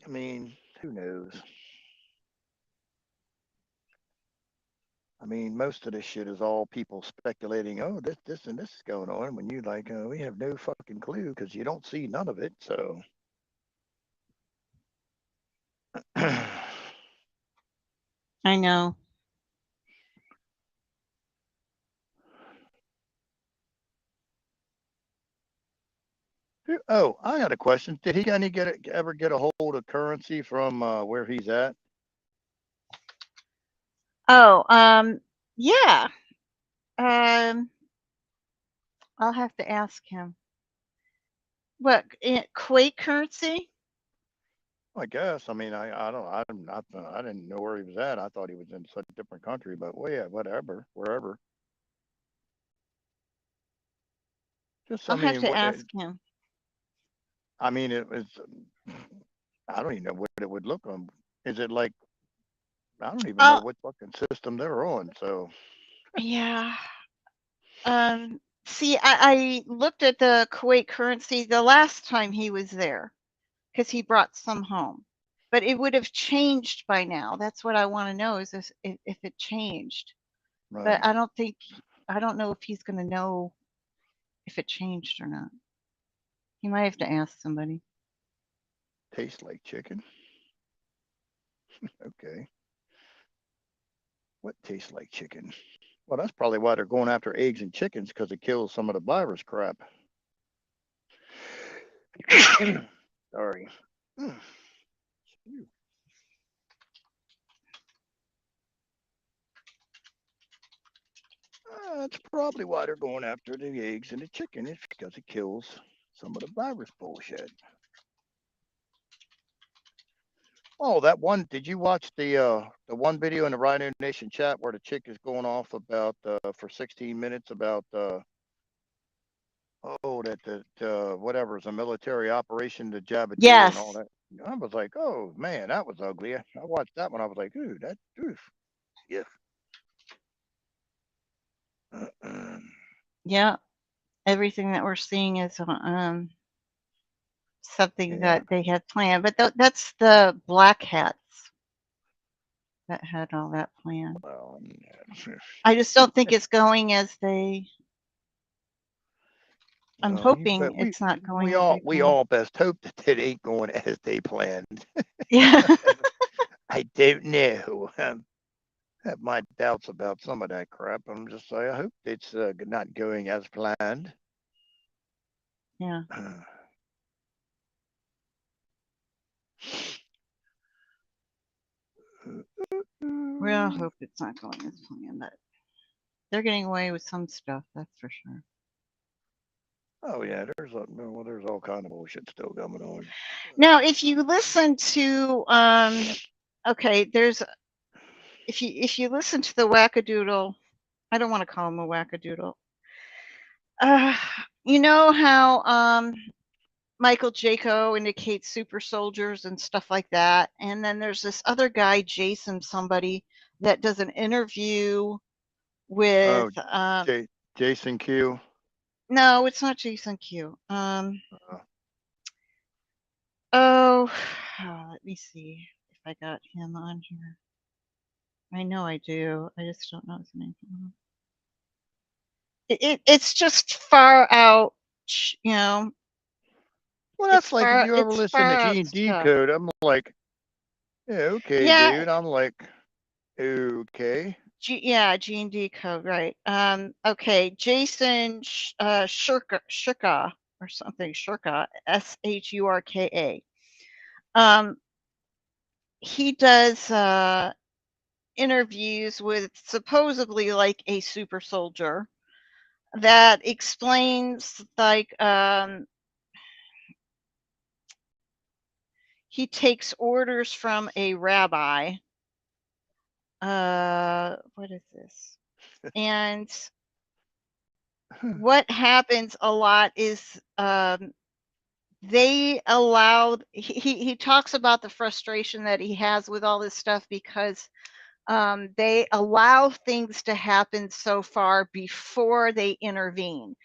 I mean, who knows? I mean, most of this shit is all people speculating. Oh, this, and this is going on. When you like, we have no fucking clue because you don't see none of it. So, I know. Oh, I got a question. Did he ever get a hold of currency from where he's at? Oh, yeah. I'll have to ask him. What, Kuwait currency? I guess. I mean, I didn't know where he was at. I thought he was in such a different country, but well, yeah, whatever, wherever. Just, I'll have to ask him. I mean, it was. I don't even know what it would look on. Is it like? I don't even know Oh, what fucking system they're on. So yeah. See, I looked at the Kuwait currency the last time he was there because he brought some home, but it would have changed by now. That's what I want to know is this, if it changed. right, But I don't know if he's going to know if it changed or not. He might have to ask somebody. tastes like chicken. Okay, what tastes like chicken? Well, that's probably why they're going after eggs and chickens because it kills some of the virus crap. Sorry. That's probably why they're going after the eggs and the chicken. It's because it kills some of the virus bullshit. Oh, that one. Did you watch the one video in the Rhino Nation chat where the chick is going off about for 16 minutes about that whatever is a military operation, the Jabba and all Yes. that. I was like, oh man, that was ugly. I watched that one. I was like, ooh, that oof, yeah. Yeah. Everything that we're seeing is something Yeah. that they had planned, but that's the black hats that had all that planned. Well, I just don't think it's going as they. I'm hoping but it's not going we as all they we planned. all best hope that it ain't going as they planned. Yeah. I don't know. Have my doubts about some of that crap. I'm just saying, I hope it's not going as planned. Yeah. We all hope it's not going as planned, but they're getting away with some stuff, that's for sure. Oh yeah, there's all kind of bullshit still going on. Now, if you listen to okay, there's if you listen to the wackadoodle, I don't want to call him a wackadoodle. You know how Michael Jaco indicates super soldiers and stuff like that, and then there's this other guy, Jason, somebody that does an interview with Jason Q. No, it's not Jason Q. Let me see if I got him on here. I know I do. I just don't know his name. It's just far out, you know. Well, that's like if you ever It's listen to far out G&D stuff. Code, I'm like, yeah, okay, Yeah, dude. I'm like, okay. G&D code, right. Okay, Jason Shurka or something, Shurka, Shurka. He does interviews with supposedly like a super soldier that explains like he takes orders from a rabbi. What is this? And what happens a lot is they allowed he talks about the frustration that he has with all this stuff because they allow things to happen so far before they intervene.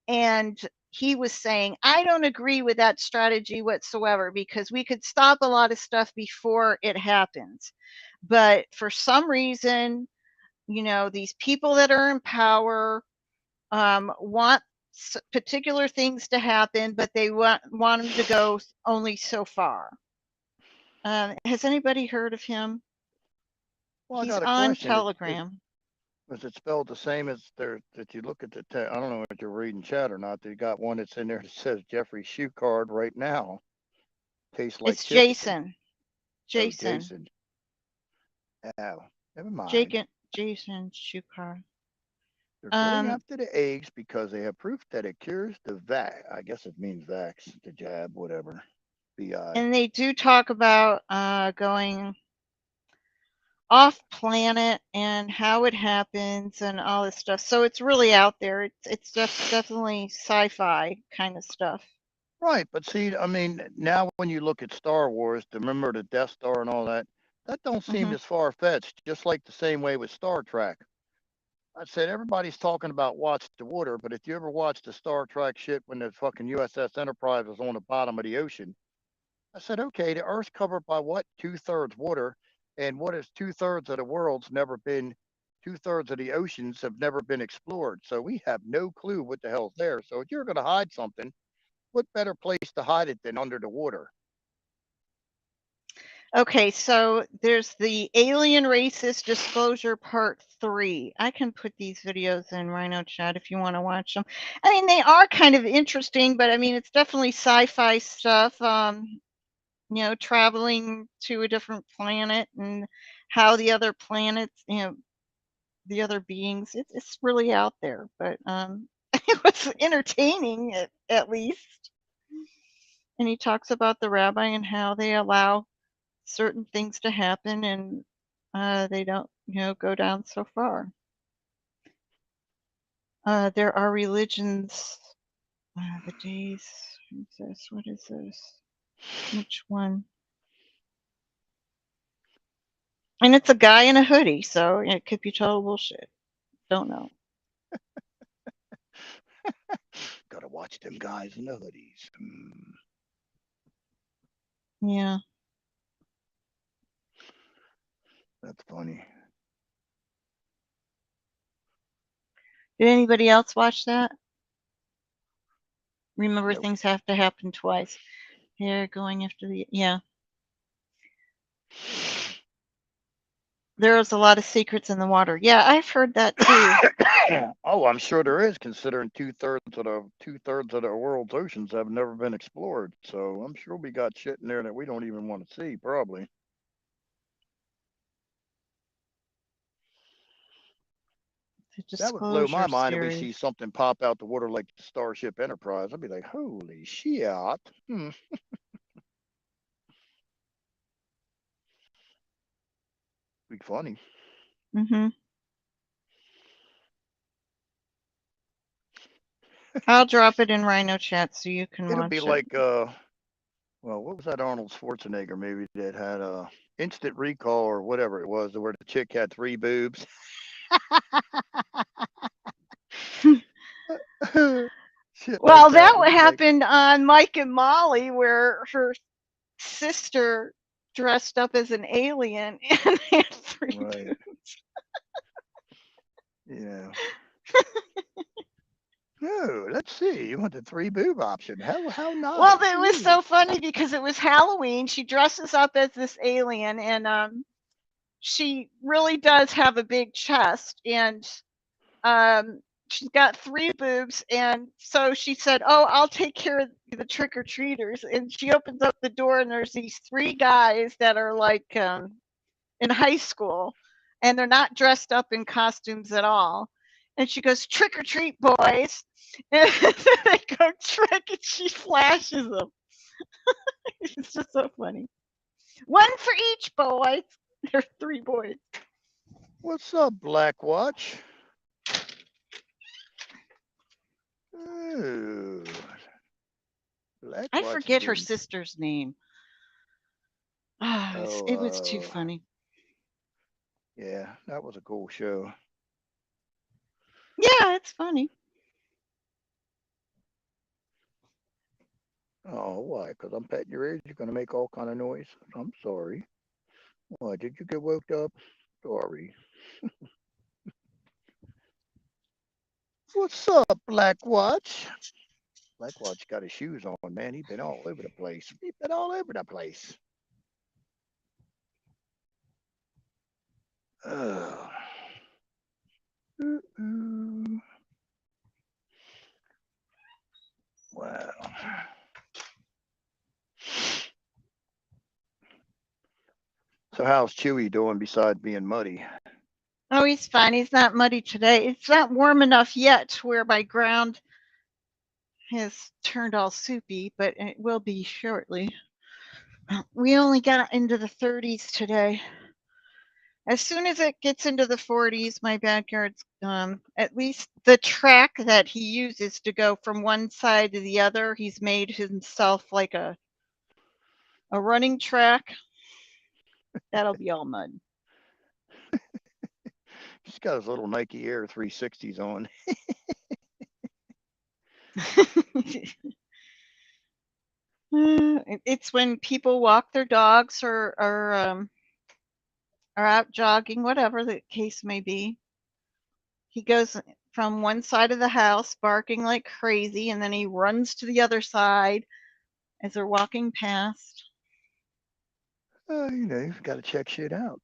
And he was saying, I don't agree with that strategy whatsoever because we could stop a lot of stuff before it happens. But for some reason, you know, these people that are in power want particular things to happen, but they want them to go only so far. Has anybody heard of him? Well, I He's got a on question. Telegram. Was it spelled the same as there that you look at the I don't know if you're reading chat or not. They got one that's in there that says Jeffrey shoe card right now. Tastes like It's chicken. Jason. Oh, Jason. Jason. Oh, never mind. Jason Shukar. They're going after the eggs because they have proof that it cures the I guess it means vax, the jab, whatever. BI. And they do talk about going off planet and how it happens and all this stuff. So it's really out there. It's just definitely sci-fi kind of stuff. Right, but see, I mean, now when you look at Star Wars, remember the Death Star and all that, that don't seem as far-fetched, just like the same way with Star Trek. I said everybody's talking about watch the water, but if you ever watch the Star Trek shit when the fucking USS Enterprise was on the bottom of the ocean, I said, okay, the Earth's covered by what? 2/3 water, and what is 2/3 of the world's never been, 2/3 of the oceans have never been explored. So we have no clue what the hell's there. So if you're going to hide something, what better place to hide it than under the water? Okay, so there's the Alien Racist Disclosure Part 3. I can put these videos in Rhino Chat if you want to watch them. I mean, they are kind of interesting, but I mean, it's definitely sci-fi stuff. You know, traveling to a different planet and how the other planets, you know, the other beings, it's really out there. But it was entertaining at least. And he talks about the rabbi and how they allow certain things to happen and they don't, you know, go down so far. There are religions, the days, what is this? Which one? And it's a guy in a hoodie, so it could be total bullshit. Don't know. Gotta watch them guys in the hoodies. Yeah. That's funny. Did anybody else watch that? Remember, Nope. things have to happen twice. They're going after the, yeah. There's a lot of secrets in the water. Yeah, I've heard that too. Oh, I'm sure there is, considering 2/3 of the world's oceans have never been explored. So I'm sure we got shit in there that we don't even want to see, probably. That would blow my mind if we see something pop out the water like the Starship Enterprise. I'd be like, holy shit. Be funny. Mm-hmm. I'll drop it in Rhino Chat so you can It'll watch be it. like, well, what was that Arnold Schwarzenegger movie that had Instant Recall or whatever it was, where the chick had 3 boobs? Shit Well, like that that. happened on Mike and Molly, where her sister dressed up as an alien and had 3 Right. boobs. Yeah. No, let's see. You want the 3 boob option? How nice. Well, it was so funny because it was Halloween. She dresses up as this alien, and she really does have a big chest, and she's got 3 boobs, and so she said, "Oh, I'll take care of the trick-or-treaters." And she opens up the door, and there's these 3 guys that are like in high school, and they're not dressed up in costumes at all. And she goes, "Trick or treat, boys!" And they go trick, and she flashes them. It's just so funny. 1 for each, boys. There's 3 boys. What's up, Black Watch? Ooh. Black I Watch forget her getting... sister's name. Oh, it was too funny. Yeah, that was a cool show. Yeah, it's funny. Oh, why? Because I'm petting your ears, you're going to make all kind of noise? I'm sorry. Why, did you get woke up? Sorry. What's up, Black Watch? Black Watch got his shoes on, man. He's been all over the place. He's been all over the place. Wow. So how's Chewy doing besides being muddy? Oh, he's fine. He's not muddy today. It's not warm enough yet where my ground has turned all soupy, but it will be shortly. We only got into the 30s today. As soon as it gets into the 40s, my backyard's at least the track that he uses to go from one side to the other, he's made himself like a running track. That'll be all mud. He's got his little Nike Air 360s on. It's when people walk their dogs or are out jogging, whatever the case may be. He goes from one side of the house barking like crazy, and then he runs to the other side as they're walking past. You've got to check shit out.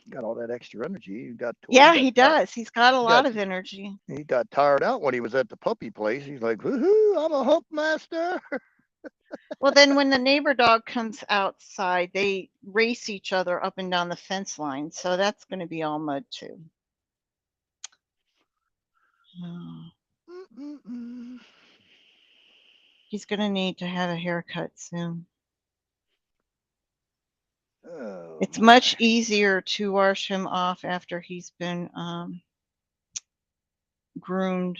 Got all that extra energy. You got. Yeah, he does. He's got a lot of energy. He got tired out when he was at the puppy place. He's like, woohoo, I'm a hump master. Well, then when the neighbor dog comes outside, they race each other up and down the fence line. So that's going to be all mud too. He's going to need to have a haircut soon. Oh, it's much easier to wash him off after he's been groomed.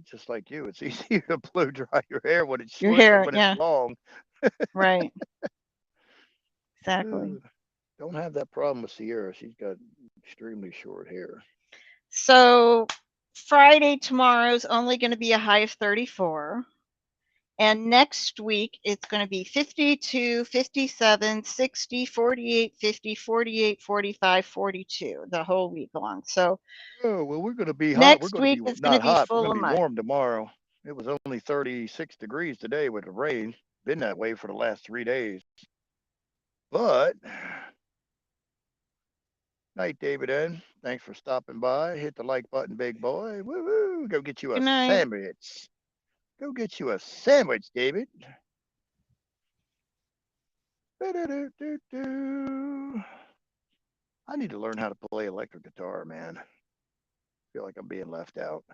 Just like you, it's easier to blow dry your hair when it's Your short hair, than when yeah. it's long. Right. Exactly. Don't have that problem with Sierra. She's got extremely short hair. So Friday tomorrow is only going to be a high of 34. And next week, it's going to be 52, 57, 60, 48, 50, 48, 45, 42 the whole week long. So well, we're going to be hot. Next We're going week to be is going to not be hot. full We're of going to be mud. warm tomorrow. It was only 36 degrees today with the rain. Been that way for the last 3 days. But night, David N. Thanks for stopping by. Hit the like button, big boy. Woo-hoo. Go get you a sandwich. Go get you a sandwich, David. I need to learn how to play electric guitar, man. I feel like I'm being left out.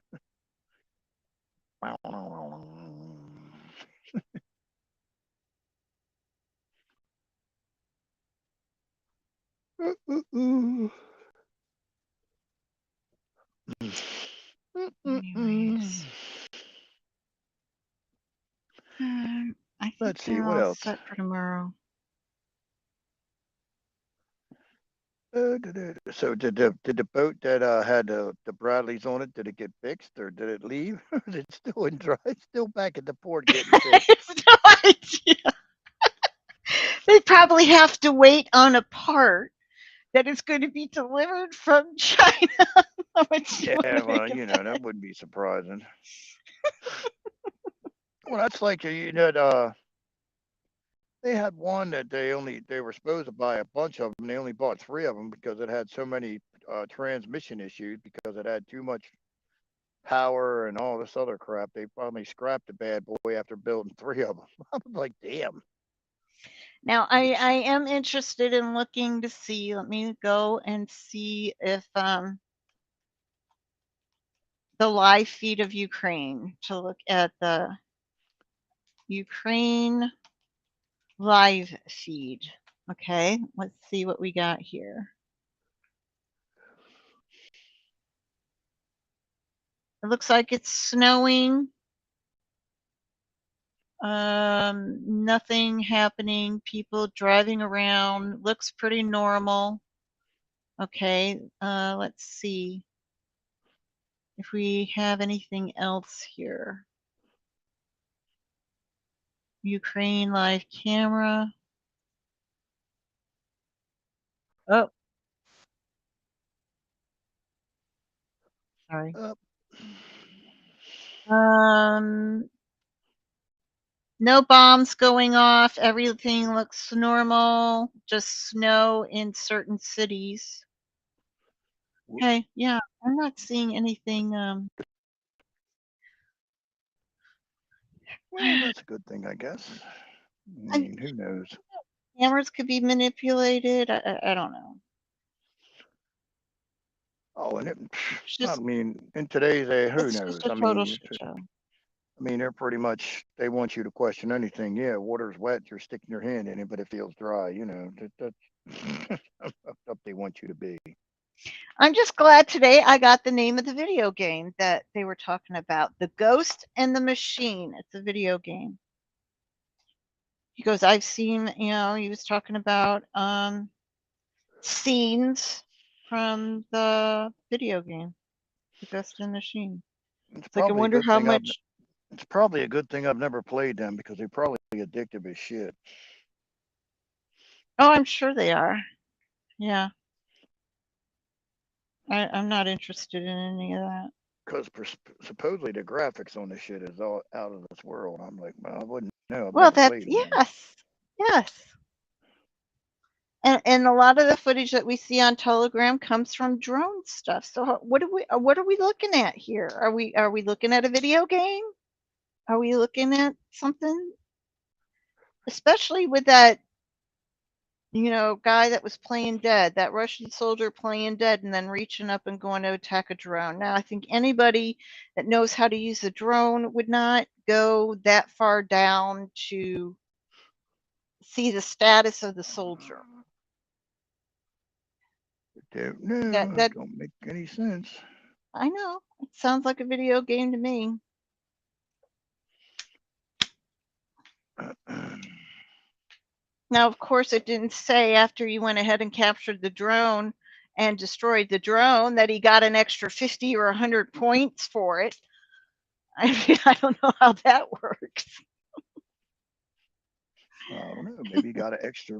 Anyways. I think Let's see, I'm what all else? set for tomorrow. So did the boat that had the Bradleys on it, did it get fixed or did it leave? Is it still in dry? It's still back at the port getting fixed. I have no idea. They probably have to wait on a part that is going to be delivered from China. Yeah, well, that wouldn't be surprising. Well, that's like they had one that they were supposed to buy a bunch of them. They only bought 3 of them because it had so many transmission issues because it had too much power and all this other crap. They finally scrapped the bad boy after building 3 of them. I was like, damn. Now I am interested in looking to see. Let me go and see if the live feed of Ukraine, to look at the Ukraine live feed. Okay, let's see what we got here. It looks like it's snowing. Nothing happening. People driving around. Looks pretty normal. Okay, let's see if we have anything else here. Ukraine live camera. Oh. Sorry. No bombs going off. Everything looks normal. Just snow in certain cities. Okay, yeah, I'm not seeing anything. Well, that's a good thing, I guess. I mean, who knows? Cameras could be manipulated. I don't know. Oh, and I mean, in today's day, who knows? Just a total shit show. I mean, they're pretty much, they want you to question anything. Yeah, water's wet, you're sticking your hand in it, but it feels dry. That's how fucked up they want you to be. I'm just glad today I got the name of the video game that they were talking about. The Ghost and the Machine. It's a video game. He goes, I've seen, he was talking about scenes from the video game, The Ghost and the Machine. It's like, I probably a wonder good how thing much. it's probably a good thing I've never played them because they're probably addictive as shit. Oh, I'm sure they are. Yeah. I'm not interested in any of that. Because supposedly the graphics on this shit is all out of this world. I'm like, well, I wouldn't know. I've Well, never that's, played them. yes. And a lot of the footage that we see on Telegram comes from drone stuff. So what are we looking at here? Are we looking at a video game? Are we looking at something? Especially with that, guy that was playing dead, that Russian soldier playing dead and then reaching up and going to attack a drone. Now, I think anybody that knows how to use a drone would not go that far down to see the status of the soldier. No, That don't make any sense. I know. It sounds like a video game to me. Now, of course, it didn't say after you went ahead and captured the drone and destroyed the drone that he got an extra 50 or 100 points for it. I mean, I don't know how that works. I don't know. Maybe you got an extra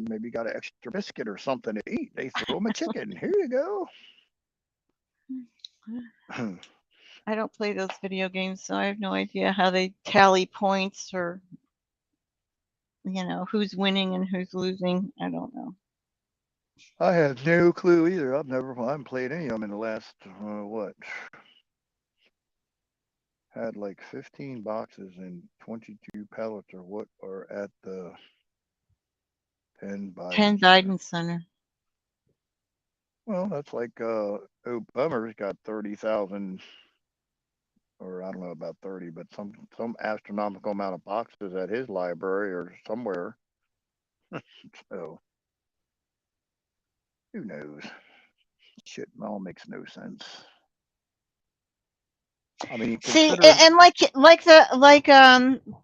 biscuit or something to eat. They throw him a chicken. Here you go. I don't play those video games, so I have no idea how they tally points or, who's winning and who's losing. I don't know. I have no clue either. I haven't played any of them in the last, what? Had like 15 boxes and 22 pallets or what are at the Penn Biden Center. Well, that's like, Bummer's got 30,000, or I don't know about 30, but some astronomical amount of boxes at his library or somewhere. So who knows? Shit all makes no sense. I mean, see, and like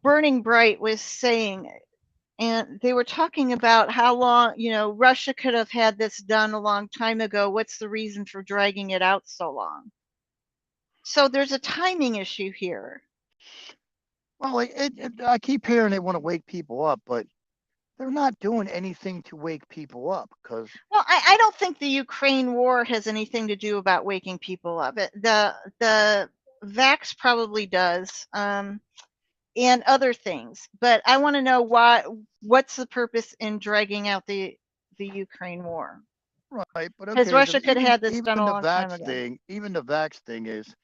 Burning Bright was saying, and they were talking about how long, Russia could have had this done a long time ago. What's the reason for dragging it out so long? So there's a timing issue here. Well, I keep hearing they want to wake people up, but they're not doing anything to wake people up because. Well, I don't think the Ukraine war has anything to do about waking people up. The Vax probably does, and other things. But I want to know what's the purpose in dragging out the Ukraine war? Right, but Because okay, Russia could have had this done a long time ago. Even the Vax thing is,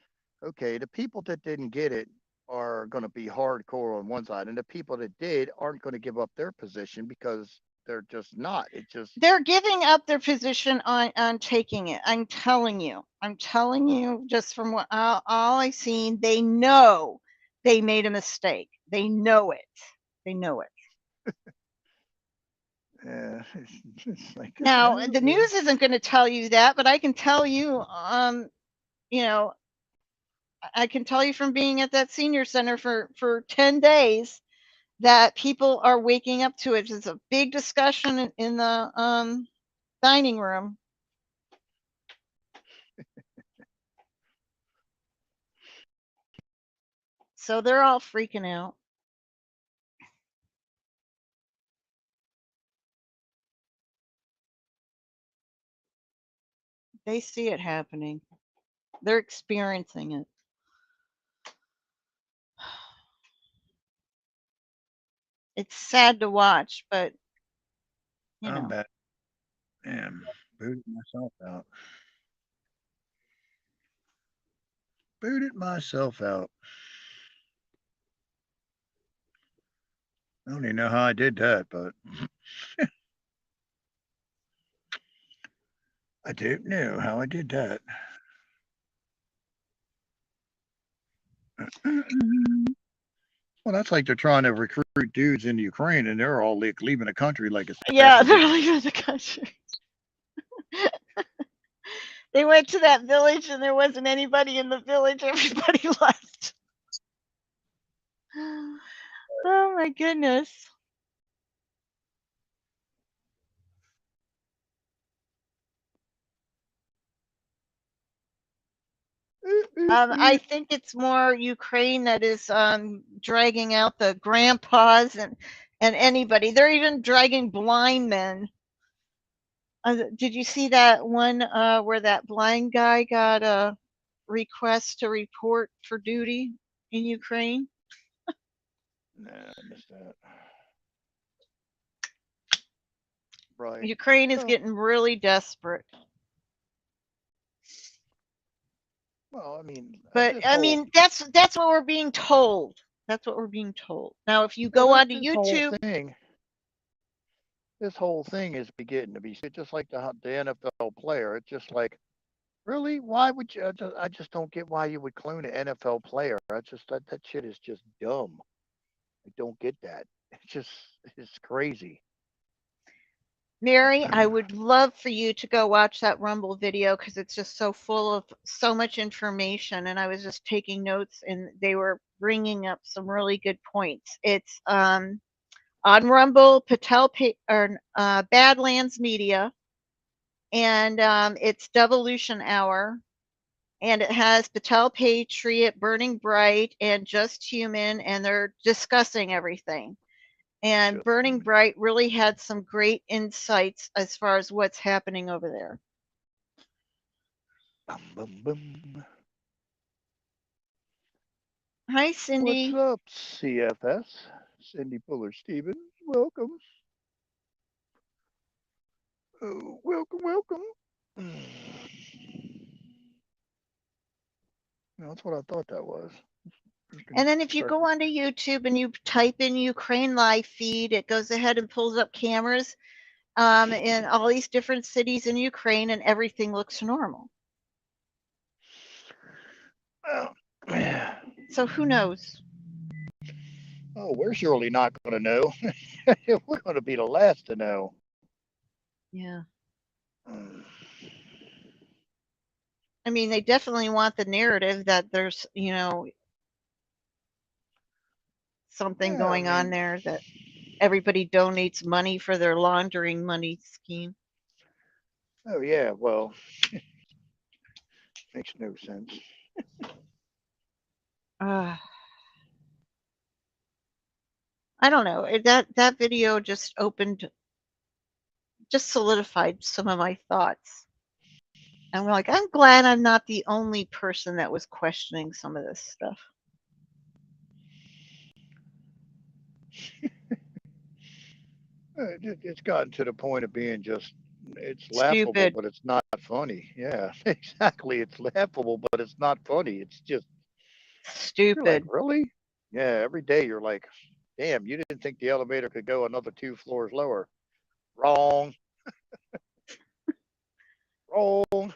okay, the people that didn't get it are going to be hardcore on one side, and the people that did aren't going to give up their position because they're just not. They're giving up their position on taking it. I'm telling you, just from what all I've seen, they know they made a mistake. They know it. Yeah, it's like, Now, the news isn't going to tell you that, but I can tell you, I can tell you from being at that senior center for 10 days that people are waking up to it. It's a big discussion in the dining room. So they're all freaking out. They see it happening. They're experiencing it. It's sad to watch, but I'm bad. Damn, booted myself out. I don't even know how I did that, but I don't know how I did that. Well, that's like they're trying to recruit dudes into Ukraine, and they're all like leaving the country like it's Yeah, they're Africa. leaving the country. They went to that village and there wasn't anybody in the village. Everybody left. Oh my goodness. I think it's more Ukraine that is dragging out the grandpas and anybody. They're even dragging blind men. Did you see that one where that blind guy got a request to report for duty in Ukraine? Nah, I missed that. Right. Ukraine is Well, getting really desperate. well, I mean, But this I whole mean, that's what we're being told. That's what we're being told. Now, if you well, go onto this whole YouTube, thing, is getting to be just like the NFL player. It's just like, really, why would you? I just don't get why you would clone an NFL player. I just that shit is just dumb. I don't get that. It's crazy. Mary, I would love for you to go watch that Rumble video because it's just so full of so much information. And I was just taking notes, and they were bringing up some really good points. It's on Rumble, Badlands Media, and it's Devolution Hour, and it has Patel Patriot, Burning Bright, and Just Human, and they're discussing everything. And Just Burning Bright really had some great insights as far as what's happening over there. bum, bum, bum. Hi, What's Cindy. up, CFS? Cindy Fuller Stevens. Welcome. Oh, welcome, welcome. That's what I thought that was. And then if you go onto YouTube and you type in Ukraine live feed, it goes ahead and pulls up cameras in all these different cities in Ukraine, and everything looks normal. Well, So who knows? oh, we're surely not going to know. We're going to be the last to know. Yeah. I mean, they definitely want the narrative that there's, something going on there, that everybody donates money for their laundering money scheme. Oh, yeah, well, makes no sense. I don't know. That video just solidified some of my thoughts. And I'm glad I'm not the only person that was questioning some of this stuff. It's gotten to the point of being it's laughable, Stupid. but it's not funny. Yeah, exactly. It's laughable, but it's not funny. It's just, you're like, Stupid. really? Yeah, every day you're like, damn, you didn't think the elevator could go another 2 floors lower. Wrong. Wrong.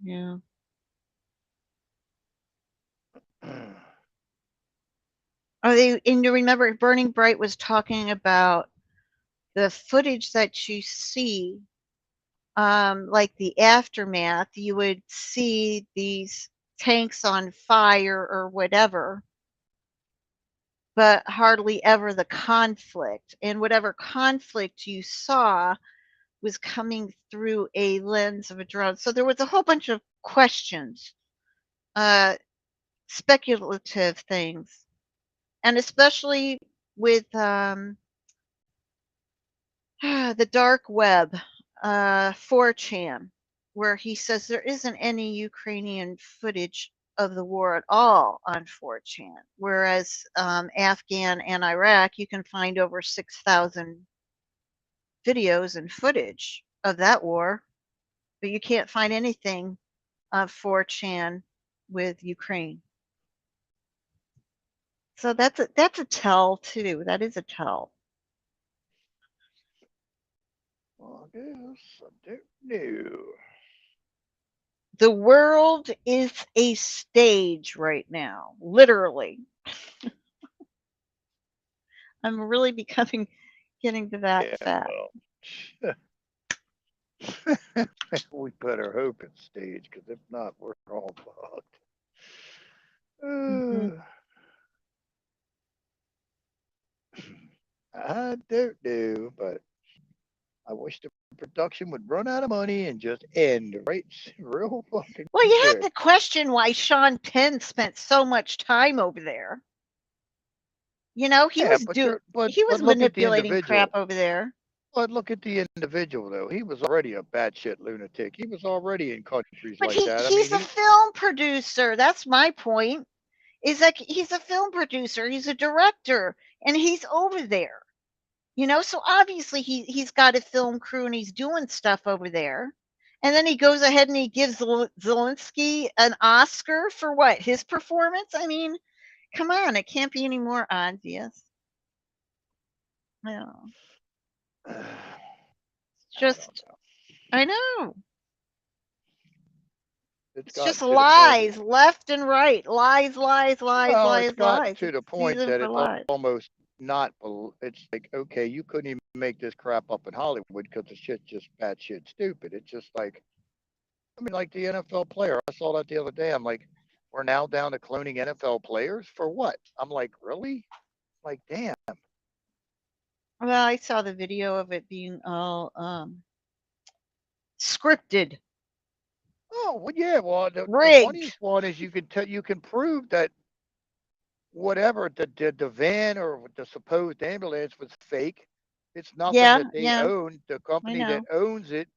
Yeah. And you remember Burning Bright was talking about the footage that you see, like the aftermath, you would see these tanks on fire or whatever, but hardly ever the conflict. And whatever conflict you saw was coming through a lens of a drone. So there was a whole bunch of questions, speculative things, and especially with the dark web, 4chan, where he says there isn't any Ukrainian footage of the war at all on 4chan, whereas Afghan and Iraq, you can find over 6,000 videos and footage of that war, but you can't find anything of 4chan with Ukraine. So that's a tell too. That is a tell. Well, I guess I don't know. The world is a stage right now, literally. I'm really getting to that fact. Well, we better hope it's staged, because if not, we're all fucked. Mhm. I don't know, but I wish the production would run out of money and just end right real fucking Well, you quick. have to question why Sean Penn spent so much time over there. You know, he Yeah, was but he was look at the manipulating crap individual. over there. But look at the individual, though. He was already a batshit lunatic. He was already in countries But like that. I mean, he's a film producer. That's my point. Is like he's a film producer, he's a director, and he's over there. You know, so obviously he's got a film crew and he's doing stuff over there. And then he goes ahead and he gives Zelensky an Oscar for what? His performance? I mean, come on, it can't be any more obvious. No. Just I know. it's It's just gotten to the point. lies, left and right. Lies, lies, lies, Well, it's lies, gotten lies. to the It's point season that for it's lies. almost not. It's like, okay, you couldn't even make this crap up in Hollywood because the shit's just batshit stupid. It's just like, I mean, like the NFL player. I saw that the other day. I'm like, we're now down to cloning NFL players for what? I'm like, really? Like, damn. Well, I saw the video of it being all scripted, Oh, well, yeah. Well, the rigged. funniest one is you can prove that whatever the van or the supposed ambulance was fake. It's nothing Yeah, that they yeah, own. The I company that know. owns it,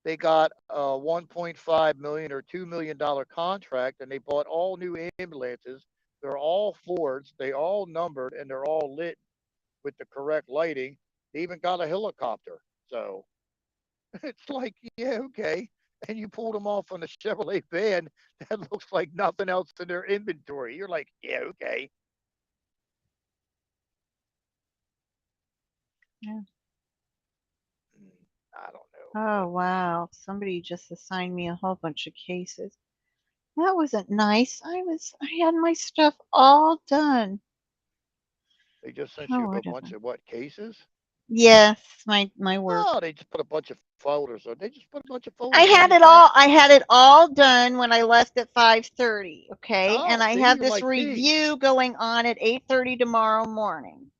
they got a 1.5 million or $2 million contract, and they bought all new ambulances. They're all Fords. They all numbered, and they're all lit with the correct lighting. They even got a helicopter. So it's like, yeah, okay. And you pulled them off on a Chevrolet van that looks like nothing else in their inventory. You're like, yeah, okay. Yeah. I don't know. Oh wow. Somebody just assigned me a whole bunch of cases. That wasn't nice. I had my stuff all done. They just sent Oh, you a bunch whatever. of what cases? Yes, my work. Oh, they just put a bunch of folders. Or they just put a bunch of folders on your desk. I had it all done when I left at 5:30, okay? Oh, And I see, have you're this like me. review going on at 8:30 tomorrow morning.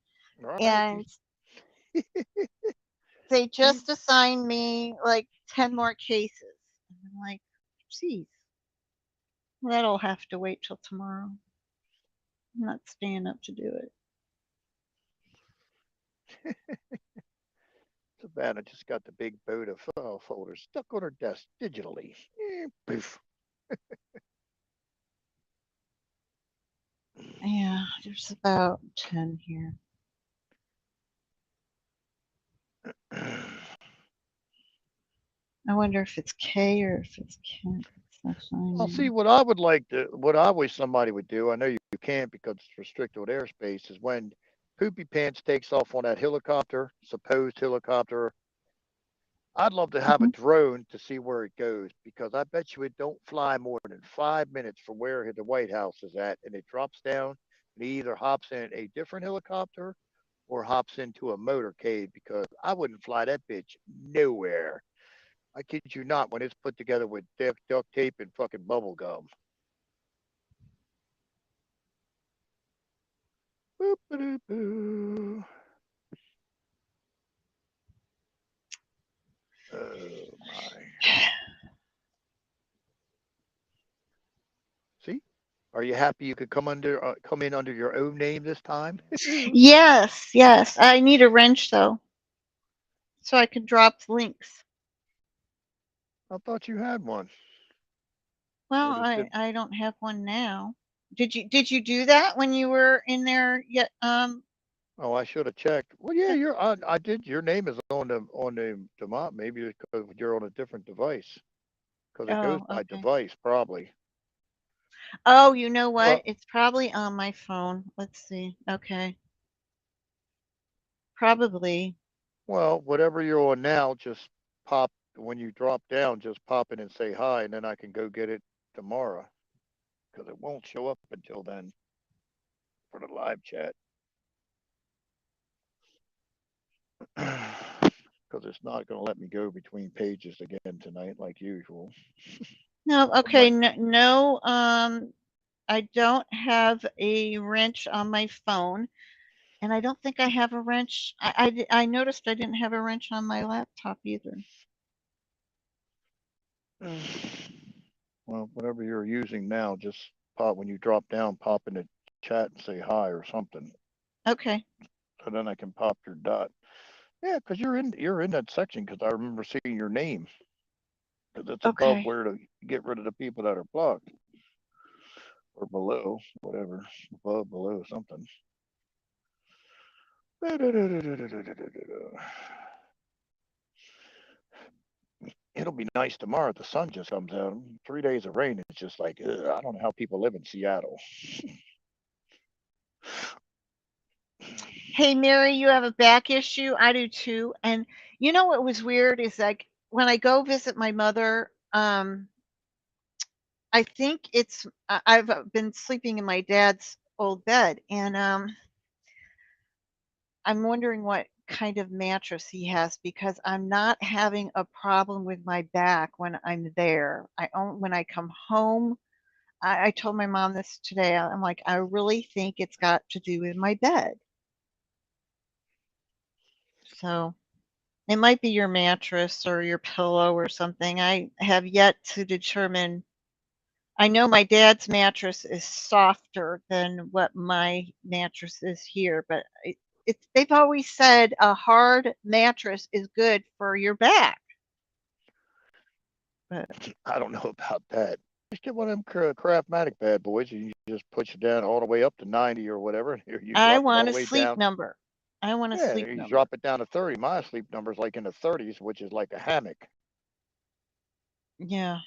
All right. And they You, just assigned me like 10 more cases. And I'm like, geez, that'll have to wait till tomorrow. I'm not staying up to do it. Savannah just got the big boat of file folders stuck on her desk digitally. Poof. Yeah, there's about 10 here. I wonder if it's K or if it's Kent. I'll see what I would like to, what I wish somebody would do. I know you can't because it's restricted with airspace. Is when Poopy Pants takes off on that helicopter, supposed helicopter. I'd love to have a Mhm. drone to see where it goes, because I bet you it don't fly more than 5 minutes from where the White House is at, and it drops down and he either hops in a different helicopter or hops into a motorcade, because I wouldn't fly that bitch nowhere. I kid you not, when it's put together with duct tape and fucking bubble gum. Boop-a-doo-boo. Oh my. See? Are you happy you could come in under your own name this time? Yes, yes. I need a wrench though, so I can drop links. I thought you had one. Well, Or did I don't have one now. Did you do that when you were in there yet? Oh, I should have checked. Well, yeah, I did. Your name is on the map. Maybe because you're on a different device. Because it goes Oh, by okay. device, probably. Oh, you know what? Well, It's probably on my phone. Let's see. Okay. Probably. whatever you're on now, just pop when you drop down, just pop in and say hi, and then I can go get it tomorrow because it won't show up until then for the live chat. Because it's not going to let me go between pages again tonight like usual. No, okay, no, I don't have a wrench on my phone, and I don't think I have a wrench. I noticed I didn't have a wrench on my laptop either. Well, whatever you're using now, just pop when you drop down, pop in the chat and say hi or something. Okay. So then I can pop your dot. Yeah, because you're in that section because I remember seeing your name. Because it's above Okay. where to get rid of the people that are blocked. Or below, whatever. Above, below, something. It'll be nice tomorrow. The sun just comes out. 3 days of rain. It's just like, I don't know how people live in Seattle. Hey, Mary, you have a back issue. I do too. And you know what was weird is like when I go visit my mother, I think I've been sleeping in my dad's old bed, and I'm wondering what kind of mattress he has because I'm not having a problem with my back when I'm there. When I come home, I told my mom this today. I'm like, I really think it's got to do with my bed. So it might be your mattress or your pillow or something. I have yet to determine. I know my dad's mattress is softer than what my mattress is here, but they've always said a hard mattress is good for your back. But I don't know about that. Just get one of them Craftmatic bad boys, and you just push it down all the way up to 90 or whatever. And you I drop it all want the a way sleep down. number. I want a Yeah, sleep you number. drop it down to 30. My sleep number is like in the 30s, which is like a hammock. Yeah,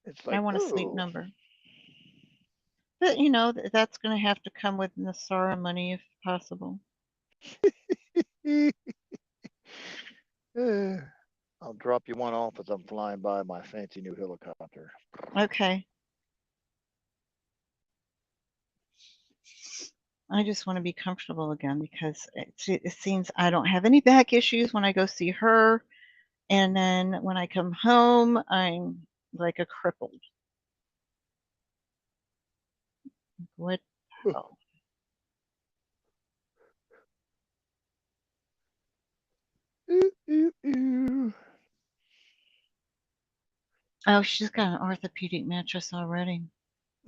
It's like, I want a sleep oh. number. But you know, that's going to have to come with Nasara money if possible. I'll drop you one off as I'm flying by my fancy new helicopter. Okay. I just want to be comfortable again because it seems I don't have any back issues when I go see her. And then when I come home, I'm like a crippled. What the hell? Oh, she's got an orthopedic mattress already.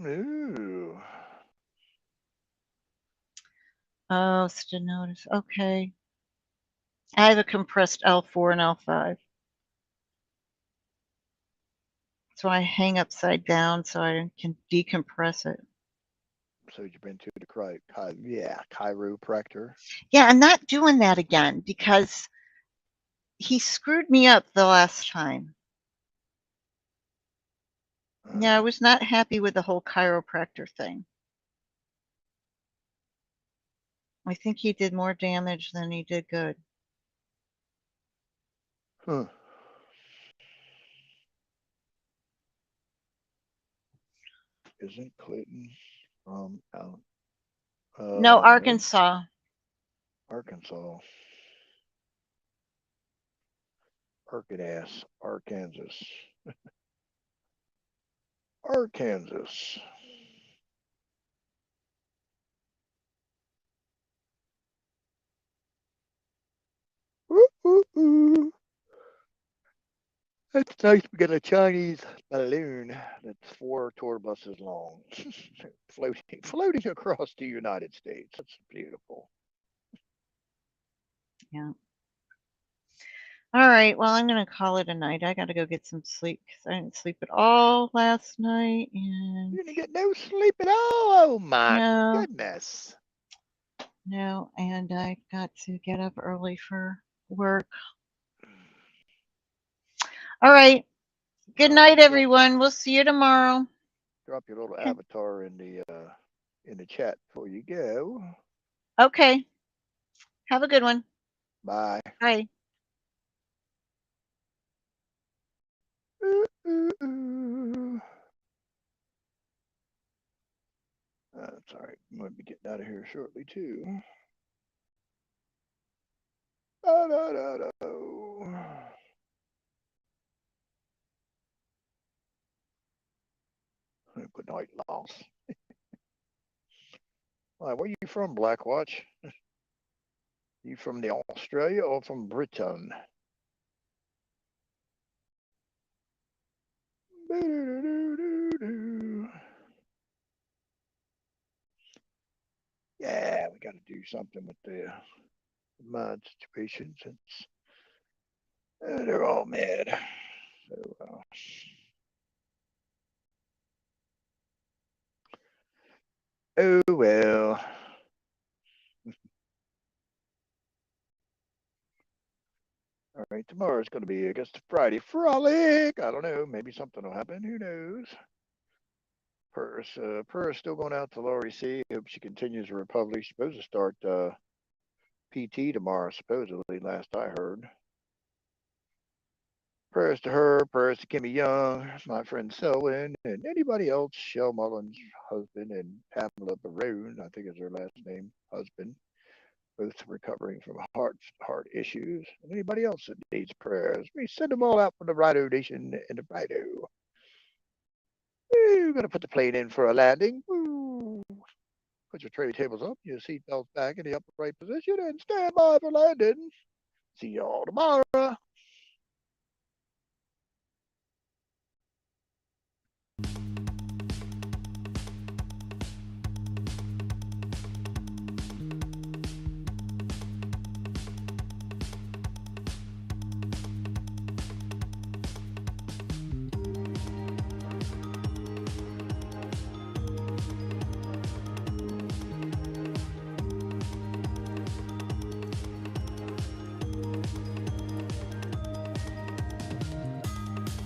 Ooh. Oh, stenosis. Okay. I have a compressed L4 and L5. So I hang upside down so I can decompress it. So you've been to the chiropractor? Yeah, I'm not doing that again because he screwed me up the last time. Yeah, I was not happy with the whole chiropractor thing. I think he did more damage than he did good. Huh. Isn't Clinton from out? No, Arkansas. Arkansas. Arkansas. Arkansas. Arkansas. Ooh, ooh, ooh. That's nice. We got a Chinese balloon that's 4 tour buses long, floating across the United States. That's beautiful. Yeah. All right. Well, I'm going to call it a night. I got to go get some sleep because I didn't sleep at all last night. And You didn't get no sleep at all. Oh my no, goodness. no. And I got to get up early for work. All right. Good night, everyone. We'll see you tomorrow. Drop your little avatar in the chat before you go. Okay. Have a good one. Bye. Bye. going to be getting out of here shortly too. Da, da, da, da. Good night, Loss. Where you from, Blackwatch? You from the Australia or from Britain? Yeah, we got to do something with the mod situation since they're all mad. So, oh well. All right, tomorrow's going to be, I guess, Friday frolic. I don't know. Maybe something will happen. Who knows? Purr's still going out to Laurie C. Hope she continues her republic. She's supposed to start PT tomorrow, supposedly, last I heard. Prayers to her, prayers to Kimmy Young, my friend Selwyn, and anybody else, Shell Mullins' husband and Pamela Barone, I think is her last name, husband, both recovering from heart issues. And anybody else that needs prayers, we send them all out for the Rido Nation and the Rido. We're going to put the plane in for a landing. Woo. Put your tray tables up, your seatbelts back in the upright position, and stand by for landing. See y'all tomorrow.